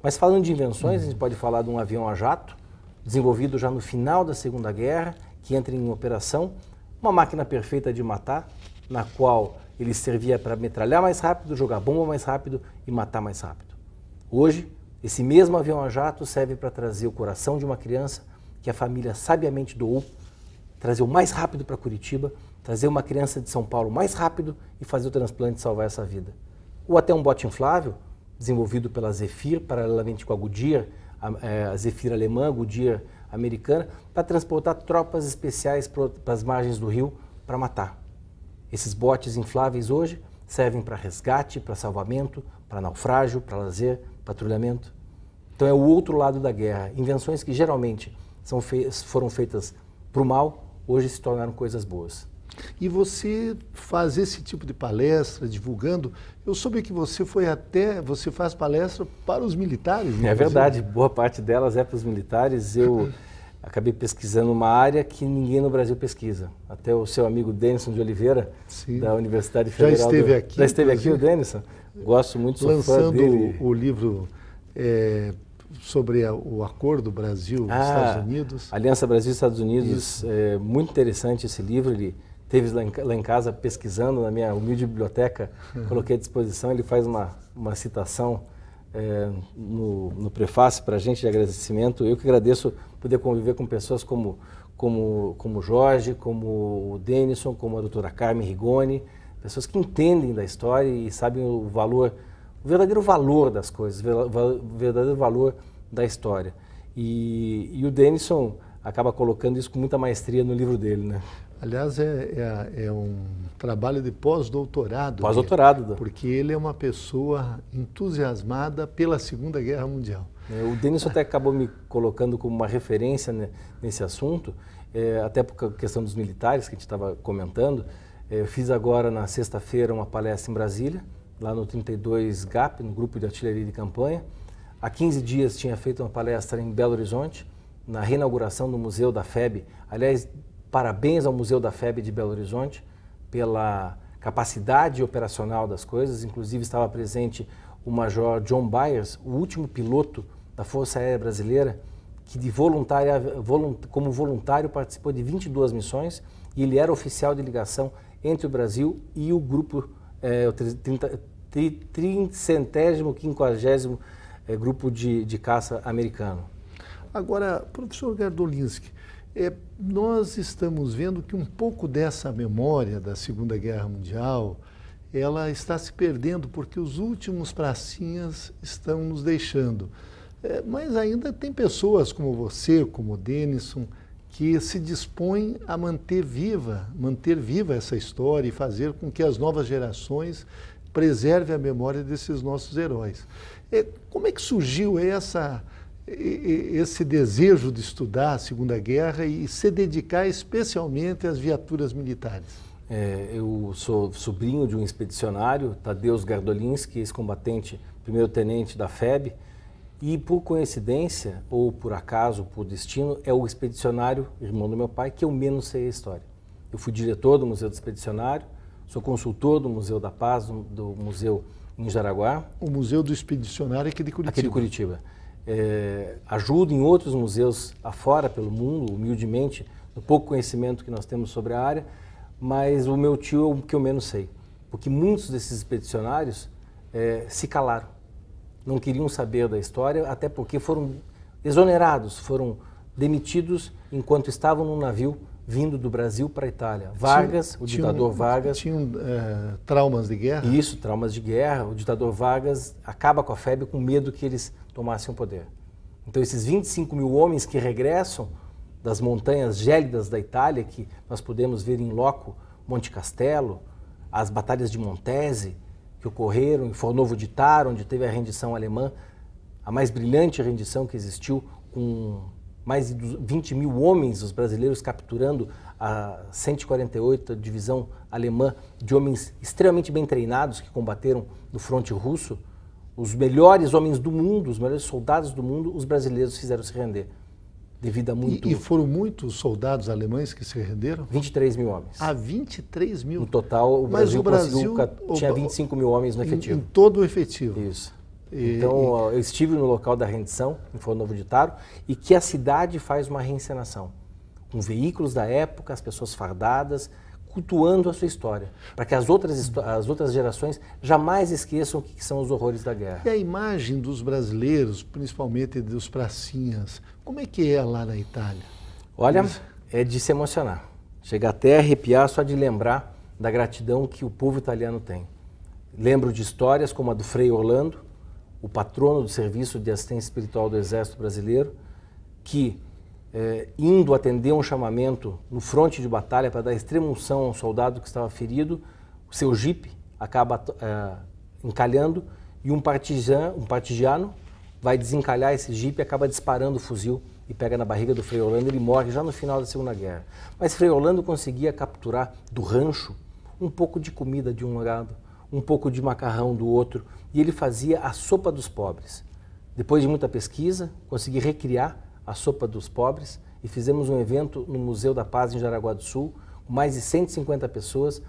Mas falando de invenções, a gente pode falar de um avião a jato, desenvolvido já no final da Segunda Guerra, que entra em operação, uma máquina perfeita de matar, na qual ele servia para metralhar mais rápido, jogar bomba mais rápido e matar mais rápido. Hoje, esse mesmo avião a jato serve para trazer o coração de uma criança que a família sabiamente doou, trazer o mais rápido para Curitiba, trazer uma criança de São Paulo mais rápido e fazer o transplante e salvar essa vida. Ou até um bote inflável, desenvolvido pela Zephyr, paralelamente com a Goodyear, a Zephyr alemã, a Goodyear americana, para transportar tropas especiais para as margens do rio para matar. Esses botes infláveis hoje servem para resgate, para salvamento, para naufrágio, para lazer, patrulhamento. Então é o outro lado da guerra. Invenções que geralmente foram feitas para o mal, hoje se tornaram coisas boas. E você faz esse tipo de palestra, divulgando. Eu soube que você faz palestra para os militares. Inclusive. É verdade, boa parte delas é para os militares. Eu acabei pesquisando uma área que ninguém no Brasil pesquisa. Até o seu amigo Denison de Oliveira, Sim. da Universidade Federal. Já esteve aqui. Já esteve aqui o Denison? Gosto muito, sou fã dele. Lançando o livro sobre o acordo Brasil-Estados Unidos. Aliança Brasil-Estados Unidos, muito interessante esse livro. Ele esteve lá em casa pesquisando, na minha humilde biblioteca, coloquei à disposição. Ele faz uma citação no prefácio para a gente de agradecimento. Eu que agradeço poder conviver com pessoas como o Jorge, como o Denison, como a doutora Carmen Rigoni, pessoas que entendem da história e sabem o verdadeiro valor das coisas, o verdadeiro valor da história. E o Denison acaba colocando isso com muita maestria no livro dele, né? Aliás, é um trabalho de pós-doutorado. Pós-doutorado. Porque ele é uma pessoa entusiasmada pela Segunda Guerra Mundial. O Denison até acabou me colocando como uma referência nesse assunto, até por questão dos militares que a gente estava comentando. Eu fiz agora, na sexta-feira, uma palestra em Brasília, lá no 32 GAP, no Grupo de Artilharia de Campanha. Há 15 dias tinha feito uma palestra em Belo Horizonte, na reinauguração do Museu da FEB. Aliás, parabéns ao Museu da FEB de Belo Horizonte pela capacidade operacional das coisas. Inclusive estava presente o Major John Byers, o último piloto da Força Aérea Brasileira, que como voluntário participou de 22 missões e ele era oficial de ligação entre o Brasil e o grupo, o 350º grupo de caça americano. Agora, professor Gardolinski, nós estamos vendo que um pouco dessa memória da Segunda Guerra Mundial, ela está se perdendo porque os últimos pracinhas estão nos deixando. Mas ainda tem pessoas como você, como o Denison, que se dispõe a manter viva essa história e fazer com que as novas gerações preservem a memória desses nossos heróis. Como é que surgiu esse desejo de estudar a Segunda Guerra e se dedicar especialmente às viaturas militares? Eu sou sobrinho de um expedicionário, Tadeusz Gardolinski, ex-combatente, primeiro-tenente da FEB, e por coincidência, ou por acaso, por destino, é o expedicionário, irmão do meu pai, que eu menos sei a história. Eu fui diretor do Museu do Expedicionário, sou consultor do Museu da Paz, do museu em Jaraguá. O Museu do Expedicionário aqui de Curitiba. Aqui de Curitiba. Ajudo em outros museus afora pelo mundo, humildemente, no pouco conhecimento que nós temos sobre a área, mas o meu tio é o que eu menos sei, porque muitos desses expedicionários se calaram, não queriam saber da história, até porque foram exonerados, foram demitidos enquanto estavam num navio vindo do Brasil para a Itália. Vargas, o ditador Vargas... Tinham traumas de guerra? Isso, traumas de guerra. O ditador Vargas acaba com a FEB com medo que eles tomassem o poder. Então esses 25 mil homens que regressam das montanhas gélidas da Itália, que nós podemos ver em loco, Monte Castelo, as batalhas de Montese, que ocorreram em Fornovo di Taro, onde teve a rendição alemã, a mais brilhante rendição que existiu, com mais de 20 mil homens, os brasileiros capturando a 148ª Divisão Alemã, de homens extremamente bem treinados que combateram no fronte russo. Os melhores homens do mundo, os melhores soldados do mundo, os brasileiros fizeram se render. Devido a muito... E foram muitos soldados alemães que se renderam? 23 mil homens. 23 mil? No total, o Brasil tinha 25 mil homens no efetivo. Em todo o efetivo? Isso. Então, eu estive no local da rendição, em Fornovo di Taro, e que a cidade faz uma reencenação, com veículos da época, as pessoas fardadas, cultuando a sua história, para que as outras gerações jamais esqueçam o que são os horrores da guerra. E a imagem dos brasileiros, principalmente dos pracinhas, como é que é lá na Itália? Olha, é de se emocionar. Chega até a arrepiar só de lembrar da gratidão que o povo italiano tem. Lembro de histórias como a do Frei Orlando, o patrono do Serviço de Assistência Espiritual do Exército Brasileiro, que, indo atender um chamamento no fronte de batalha para dar extrema unção a um soldado que estava ferido, o seu jipe acaba encalhando e um partigiano vai desencalhar esse jipe e acaba disparando o fuzil e pega na barriga do Frei Orlando. Ele morre já no final da Segunda Guerra. Mas Frei Orlando conseguia capturar do rancho um pouco de comida de um lado, um pouco de macarrão do outro, e ele fazia a sopa dos pobres. Depois de muita pesquisa, consegui recriar a sopa dos pobres e fizemos um evento no Museu da Paz em Jaraguá do Sul, com mais de 150 pessoas,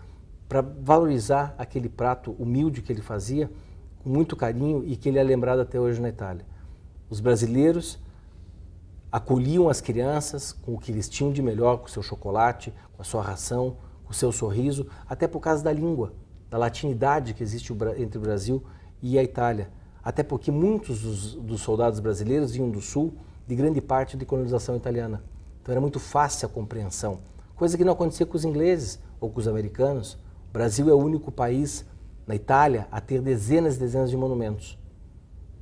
para valorizar aquele prato humilde que ele fazia, com muito carinho e que ele é lembrado até hoje na Itália. Os brasileiros acolhiam as crianças com o que eles tinham de melhor, com o seu chocolate, com a sua ração, com o seu sorriso, até por causa da língua, da latinidade que existe entre o Brasil e a Itália. Até porque muitos dos soldados brasileiros vinham do Sul, de grande parte de colonização italiana. Então era muito fácil a compreensão, coisa que não acontecia com os ingleses ou com os americanos. O Brasil é o único país na Itália a ter dezenas e dezenas de monumentos.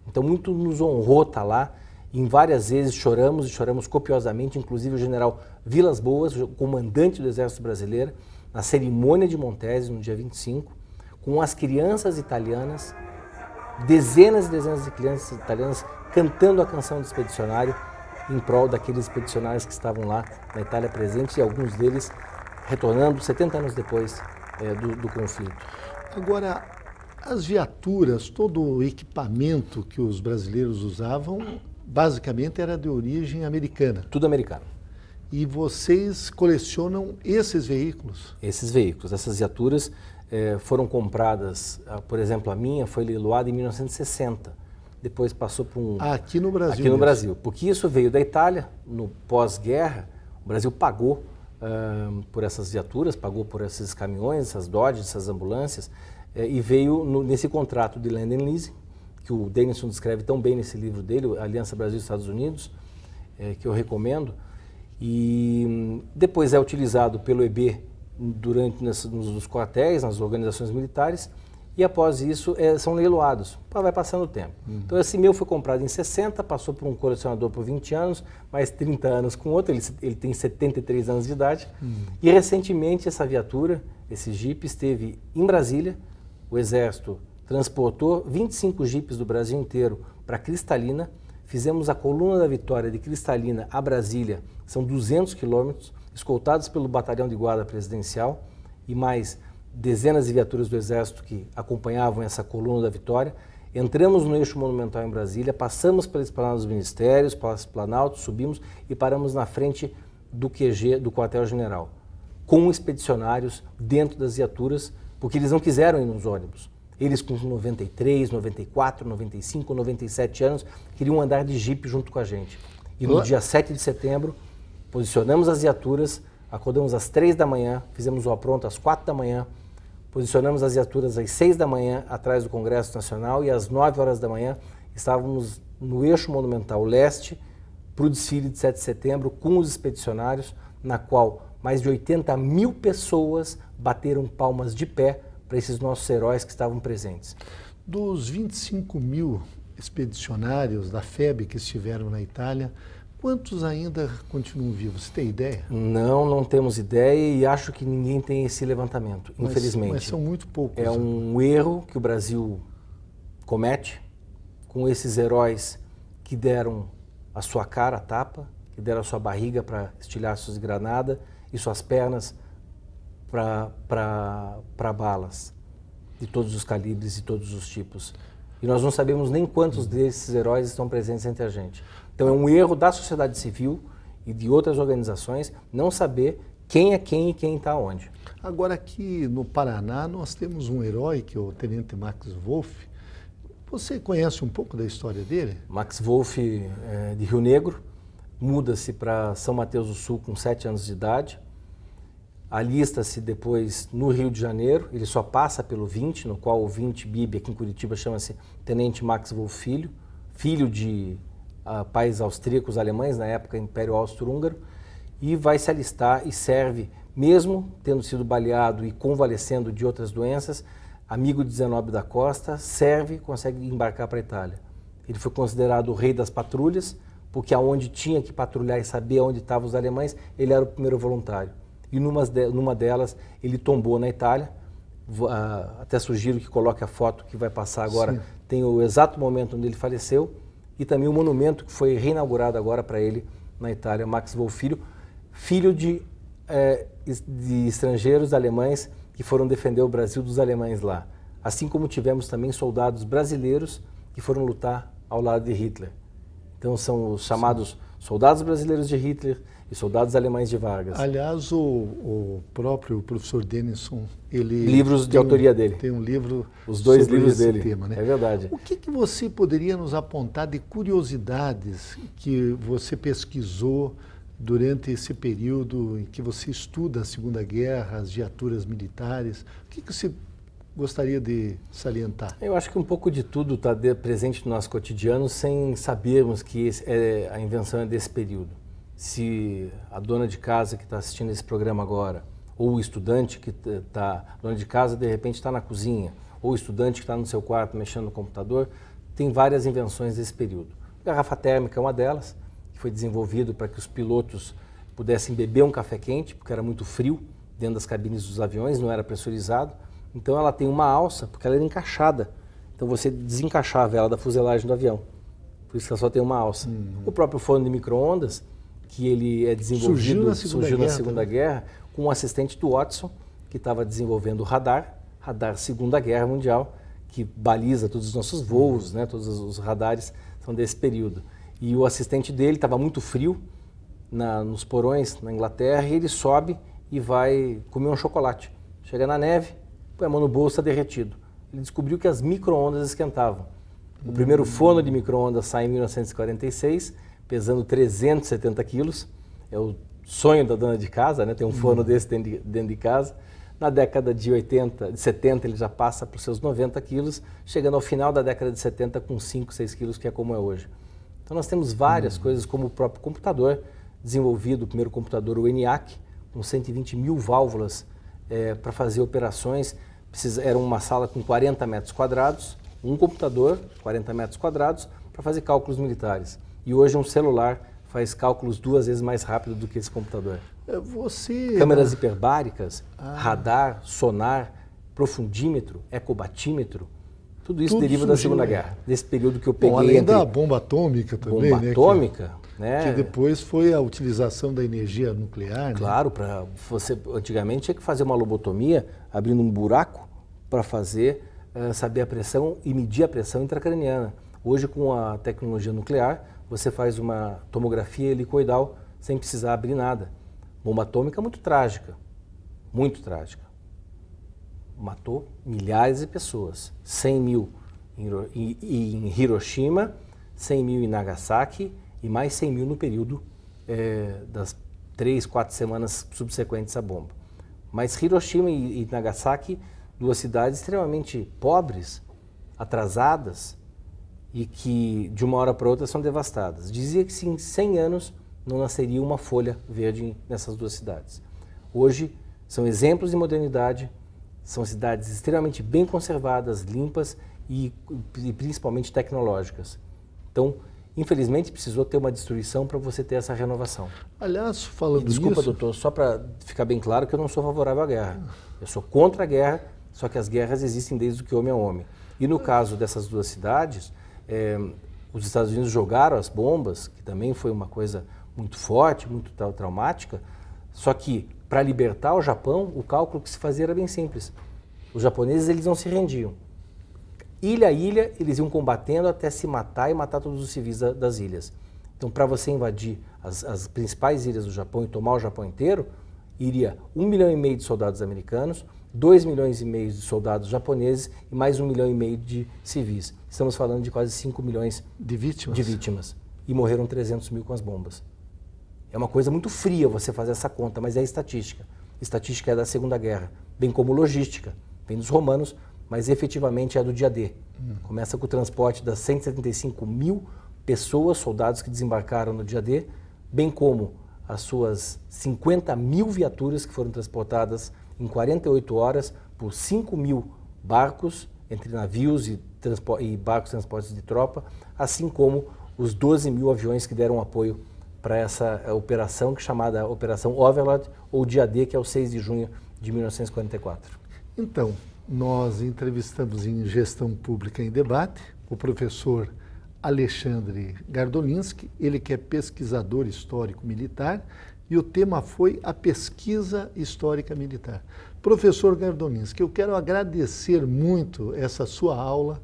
Então muito nos honrou estar lá, e em várias vezes choramos, e choramos copiosamente, inclusive o general Vilas Boas, o comandante do Exército Brasileiro, na cerimônia de Montese, no dia 25, com as crianças italianas, dezenas e dezenas de crianças italianas cantando a canção do expedicionário em prol daqueles expedicionários que estavam lá na Itália presentes, e alguns deles retornando 70 anos depois do conflito. Agora, as viaturas, todo o equipamento que os brasileiros usavam, basicamente era de origem americana. Tudo americano. E vocês colecionam esses veículos? Esses veículos, essas viaturas foram compradas, por exemplo, a minha foi leiloada em 1960. Depois passou por um... Aqui no Brasil? Aqui no Brasil, porque isso veio da Itália, no pós-guerra. O Brasil pagou por essas viaturas, pagou por esses caminhões, essas Dodge, essas ambulâncias, e veio nesse contrato de Land and Leasing, que o Denison descreve tão bem nesse livro dele, Aliança Brasil-Estados Unidos, que eu recomendo, e depois é utilizado pelo EB nos quartéis, nas organizações militares, e após isso são leiloados. Vai passando o tempo. Então esse meu foi comprado em 60, passou por um colecionador por 20 anos, mais 30 anos com outro, ele tem 73 anos de idade. E recentemente essa viatura, esse Jeep, esteve em Brasília, o Exército transportou 25 Jeeps do Brasil inteiro para Cristalina, fizemos a coluna da Vitória de Cristalina a Brasília, são 200 quilômetros, escoltados pelo Batalhão de Guarda Presidencial e mais dezenas de viaturas do Exército que acompanhavam essa coluna da Vitória. Entramos no eixo monumental em Brasília, passamos pela esplanada dos ministérios, Palácio Planalto, subimos e paramos na frente do QG, do quartel-general, com expedicionários dentro das viaturas, porque eles não quiseram ir nos ônibus. Eles com 93, 94, 95, 97 anos, queriam andar de Jeep junto com a gente. E no dia 7 de setembro, posicionamos as viaturas, acordamos às 3 da manhã, fizemos o apronto às 4 da manhã, posicionamos as viaturas às 6 da manhã atrás do Congresso Nacional e às 9 horas da manhã estávamos no eixo monumental leste para o desfile de 7 de setembro com os expedicionários, na qual mais de 80 mil pessoas bateram palmas de pé para esses nossos heróis que estavam presentes. Dos 25 mil expedicionários da FEB que estiveram na Itália, quantos ainda continuam vivos? Você tem ideia? Não temos ideia e acho que ninguém tem esse levantamento, infelizmente. Mas são muito poucos. É um erro que o Brasil comete com esses heróis que deram a sua cara à tapa, que deram a sua barriga para estilhaços de granada e suas pernas para balas de todos os calibres e todos os tipos. E nós não sabemos nem quantos desses heróis estão presentes entre a gente. Então é um erro da sociedade civil e de outras organizações não saber quem é quem e quem está onde. Agora aqui no Paraná nós temos um herói que é o Tenente Max Wolff. Você conhece um pouco da história dele? Max Wolff é de Rio Negro, muda-se para São Mateus do Sul com 7 anos de idade, alista-se depois no Rio de Janeiro, ele só passa pelo 20, no qual o 20 BIB aqui em Curitiba chama-se Tenente Max Wolff Filho, filho de pais austríacos alemães, na época Império Austro-Húngaro, e vai se alistar e serve, mesmo tendo sido baleado e convalescendo de outras doenças, amigo de Zenobe da Costa, serve e consegue embarcar para a Itália. Ele foi considerado o rei das patrulhas, porque aonde tinha que patrulhar e saber onde estavam os alemães, ele era o primeiro voluntário. E numa delas ele tombou na Itália, até sugiro que coloque a foto que vai passar agora, sim. Tem o exato momento onde ele faleceu e também o monumento que foi reinaugurado agora para ele na Itália, Max Wolff Filho, filho de estrangeiros alemães que foram defender o Brasil dos alemães lá. Assim como tivemos também soldados brasileiros que foram lutar ao lado de Hitler. Então são os chamados soldados brasileiros de Hitler e soldados alemães de Vargas. Aliás, o próprio professor Denison, ele... Livros de autoria dele. Tem um livro Os dois sobre livros esse dele. tema, né? É verdade. O que você poderia nos apontar de curiosidades que você pesquisou durante esse período em que você estuda a Segunda Guerra, as viaturas militares? O que você gostaria de salientar? Eu acho que um pouco de tudo está presente no nosso cotidiano sem sabermos que a invenção é desse período. Se a dona de casa que está assistindo esse programa agora, ou o estudante que está, dona de casa de repente está na cozinha, ou o estudante que está no seu quarto mexendo no computador, tem várias invenções desse período. A garrafa térmica é uma delas, que foi desenvolvido para que os pilotos pudessem beber um café quente, porque era muito frio dentro das cabines dos aviões, não era pressurizado. Então ela tem uma alça, porque ela era encaixada. Então você desencaixava ela da fuselagem do avião. Por isso que ela só tem uma alça. O próprio forno de micro-ondas, que ele é desenvolvido, surgiu na Segunda Guerra, com um assistente do Watson, que estava desenvolvendo o radar Segunda Guerra Mundial, que baliza todos os nossos voos, né? Todos os radares são desse período. E o assistente dele estava muito frio nos porões na Inglaterra, e ele sobe e vai comer um chocolate. Chega na neve, põe a mão no bolso, está derretido. Ele descobriu que as micro-ondas esquentavam. O primeiro forno de micro-ondas sai em 1946, pesando 370 quilos. É o sonho da dona de casa, né? Ter um forno desse dentro de casa. Na década de 70 ele já passa para os seus 90 quilos, chegando ao final da década de 70 com 5, 6 quilos, que é como é hoje. Então nós temos várias coisas, como o próprio computador, desenvolvido, o primeiro computador, o ENIAC, com 120 mil válvulas para fazer operações Era uma sala com 40 metros quadrados, um computador, 40 metros quadrados, para fazer cálculos militares. E hoje um celular faz cálculos 2 vezes mais rápido do que esse computador. Câmeras hiperbáricas, radar, sonar, profundímetro, ecobatímetro, tudo isso deriva da Segunda Guerra, desse período que eu peguei. Além da bomba atômica também, bomba atômica, né? Que depois foi a utilização da energia nuclear. Claro, para você antigamente tinha que fazer uma lobotomia abrindo um buraco para fazer saber a pressão e medir a pressão intracraniana. Hoje, com a tecnologia nuclear, você faz uma tomografia helicoidal sem precisar abrir nada. Bomba atômica muito trágica, muito trágica. Matou milhares de pessoas, 100 mil em Hiroshima, 100 mil em Nagasaki e mais 100 mil no período das 3, 4 semanas subsequentes à bomba. Mas Hiroshima e Nagasaki, 2 cidades extremamente pobres, atrasadas e que de uma hora para outra são devastadas. Dizia que em 100 anos não nasceria uma folha verde nessas 2 cidades. Hoje são exemplos de modernidade, são cidades extremamente bem conservadas, limpas e principalmente tecnológicas. Então, infelizmente, precisou ter uma destruição para você ter essa renovação. Aliás, falando nisso... Desculpa, doutor, só para ficar bem claro que eu não sou favorável à guerra. Eu sou contra a guerra, só que as guerras existem desde que homem é homem. E no caso dessas 2 cidades, os Estados Unidos jogaram as bombas, que também foi uma coisa muito forte, muito traumática, só que para libertar o Japão, o cálculo que se fazia era bem simples. Os japoneses eles não se rendiam. Ilha a ilha, eles iam combatendo até se matar e matar todos os civis das ilhas. Então, para você invadir as principais ilhas do Japão e tomar o Japão inteiro, iria 1,5 milhão de soldados americanos, 2,5 milhões de soldados japoneses e mais 1,5 milhão de civis. Estamos falando de quase 5 milhões de vítimas. E morreram 300 mil com as bombas. É uma coisa muito fria você fazer essa conta, mas é estatística. Estatística é da Segunda Guerra, bem como logística. Vem dos romanos, mas efetivamente é do dia D. Começa com o transporte das 175 mil pessoas, soldados que desembarcaram no dia D, bem como as suas 50 mil viaturas que foram transportadas em 48 horas por 5 mil barcos, entre navios e barcos de transportes de tropa, assim como os 12 mil aviões que deram apoio para essa operação, que é chamada Operação Overlord, ou dia D, que é o 6 de junho de 1944. Então, nós entrevistamos em Gestão Pública em Debate o professor Alexandre Gardolinski, ele que é pesquisador histórico militar, e o tema foi a pesquisa histórica militar. Professor Gardolinski, eu quero agradecer muito essa sua aula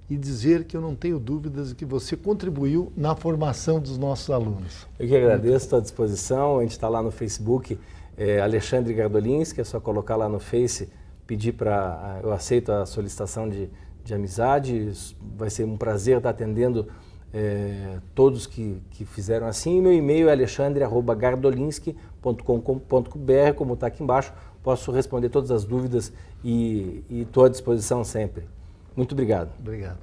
e dizer que eu não tenho dúvidas de que você contribuiu na formação dos nossos alunos. Eu que agradeço, estou à disposição, a gente está lá no Facebook, Alexandre Gardolinski, é só colocar lá no Face, pedir para... eu aceito a solicitação de amizade, vai ser um prazer estar atendendo todos que fizeram assim. Meu e-mail é alexandre@gardolinski.com.br, como está aqui embaixo, posso responder todas as dúvidas e estou à disposição sempre. Muito obrigado. Obrigado.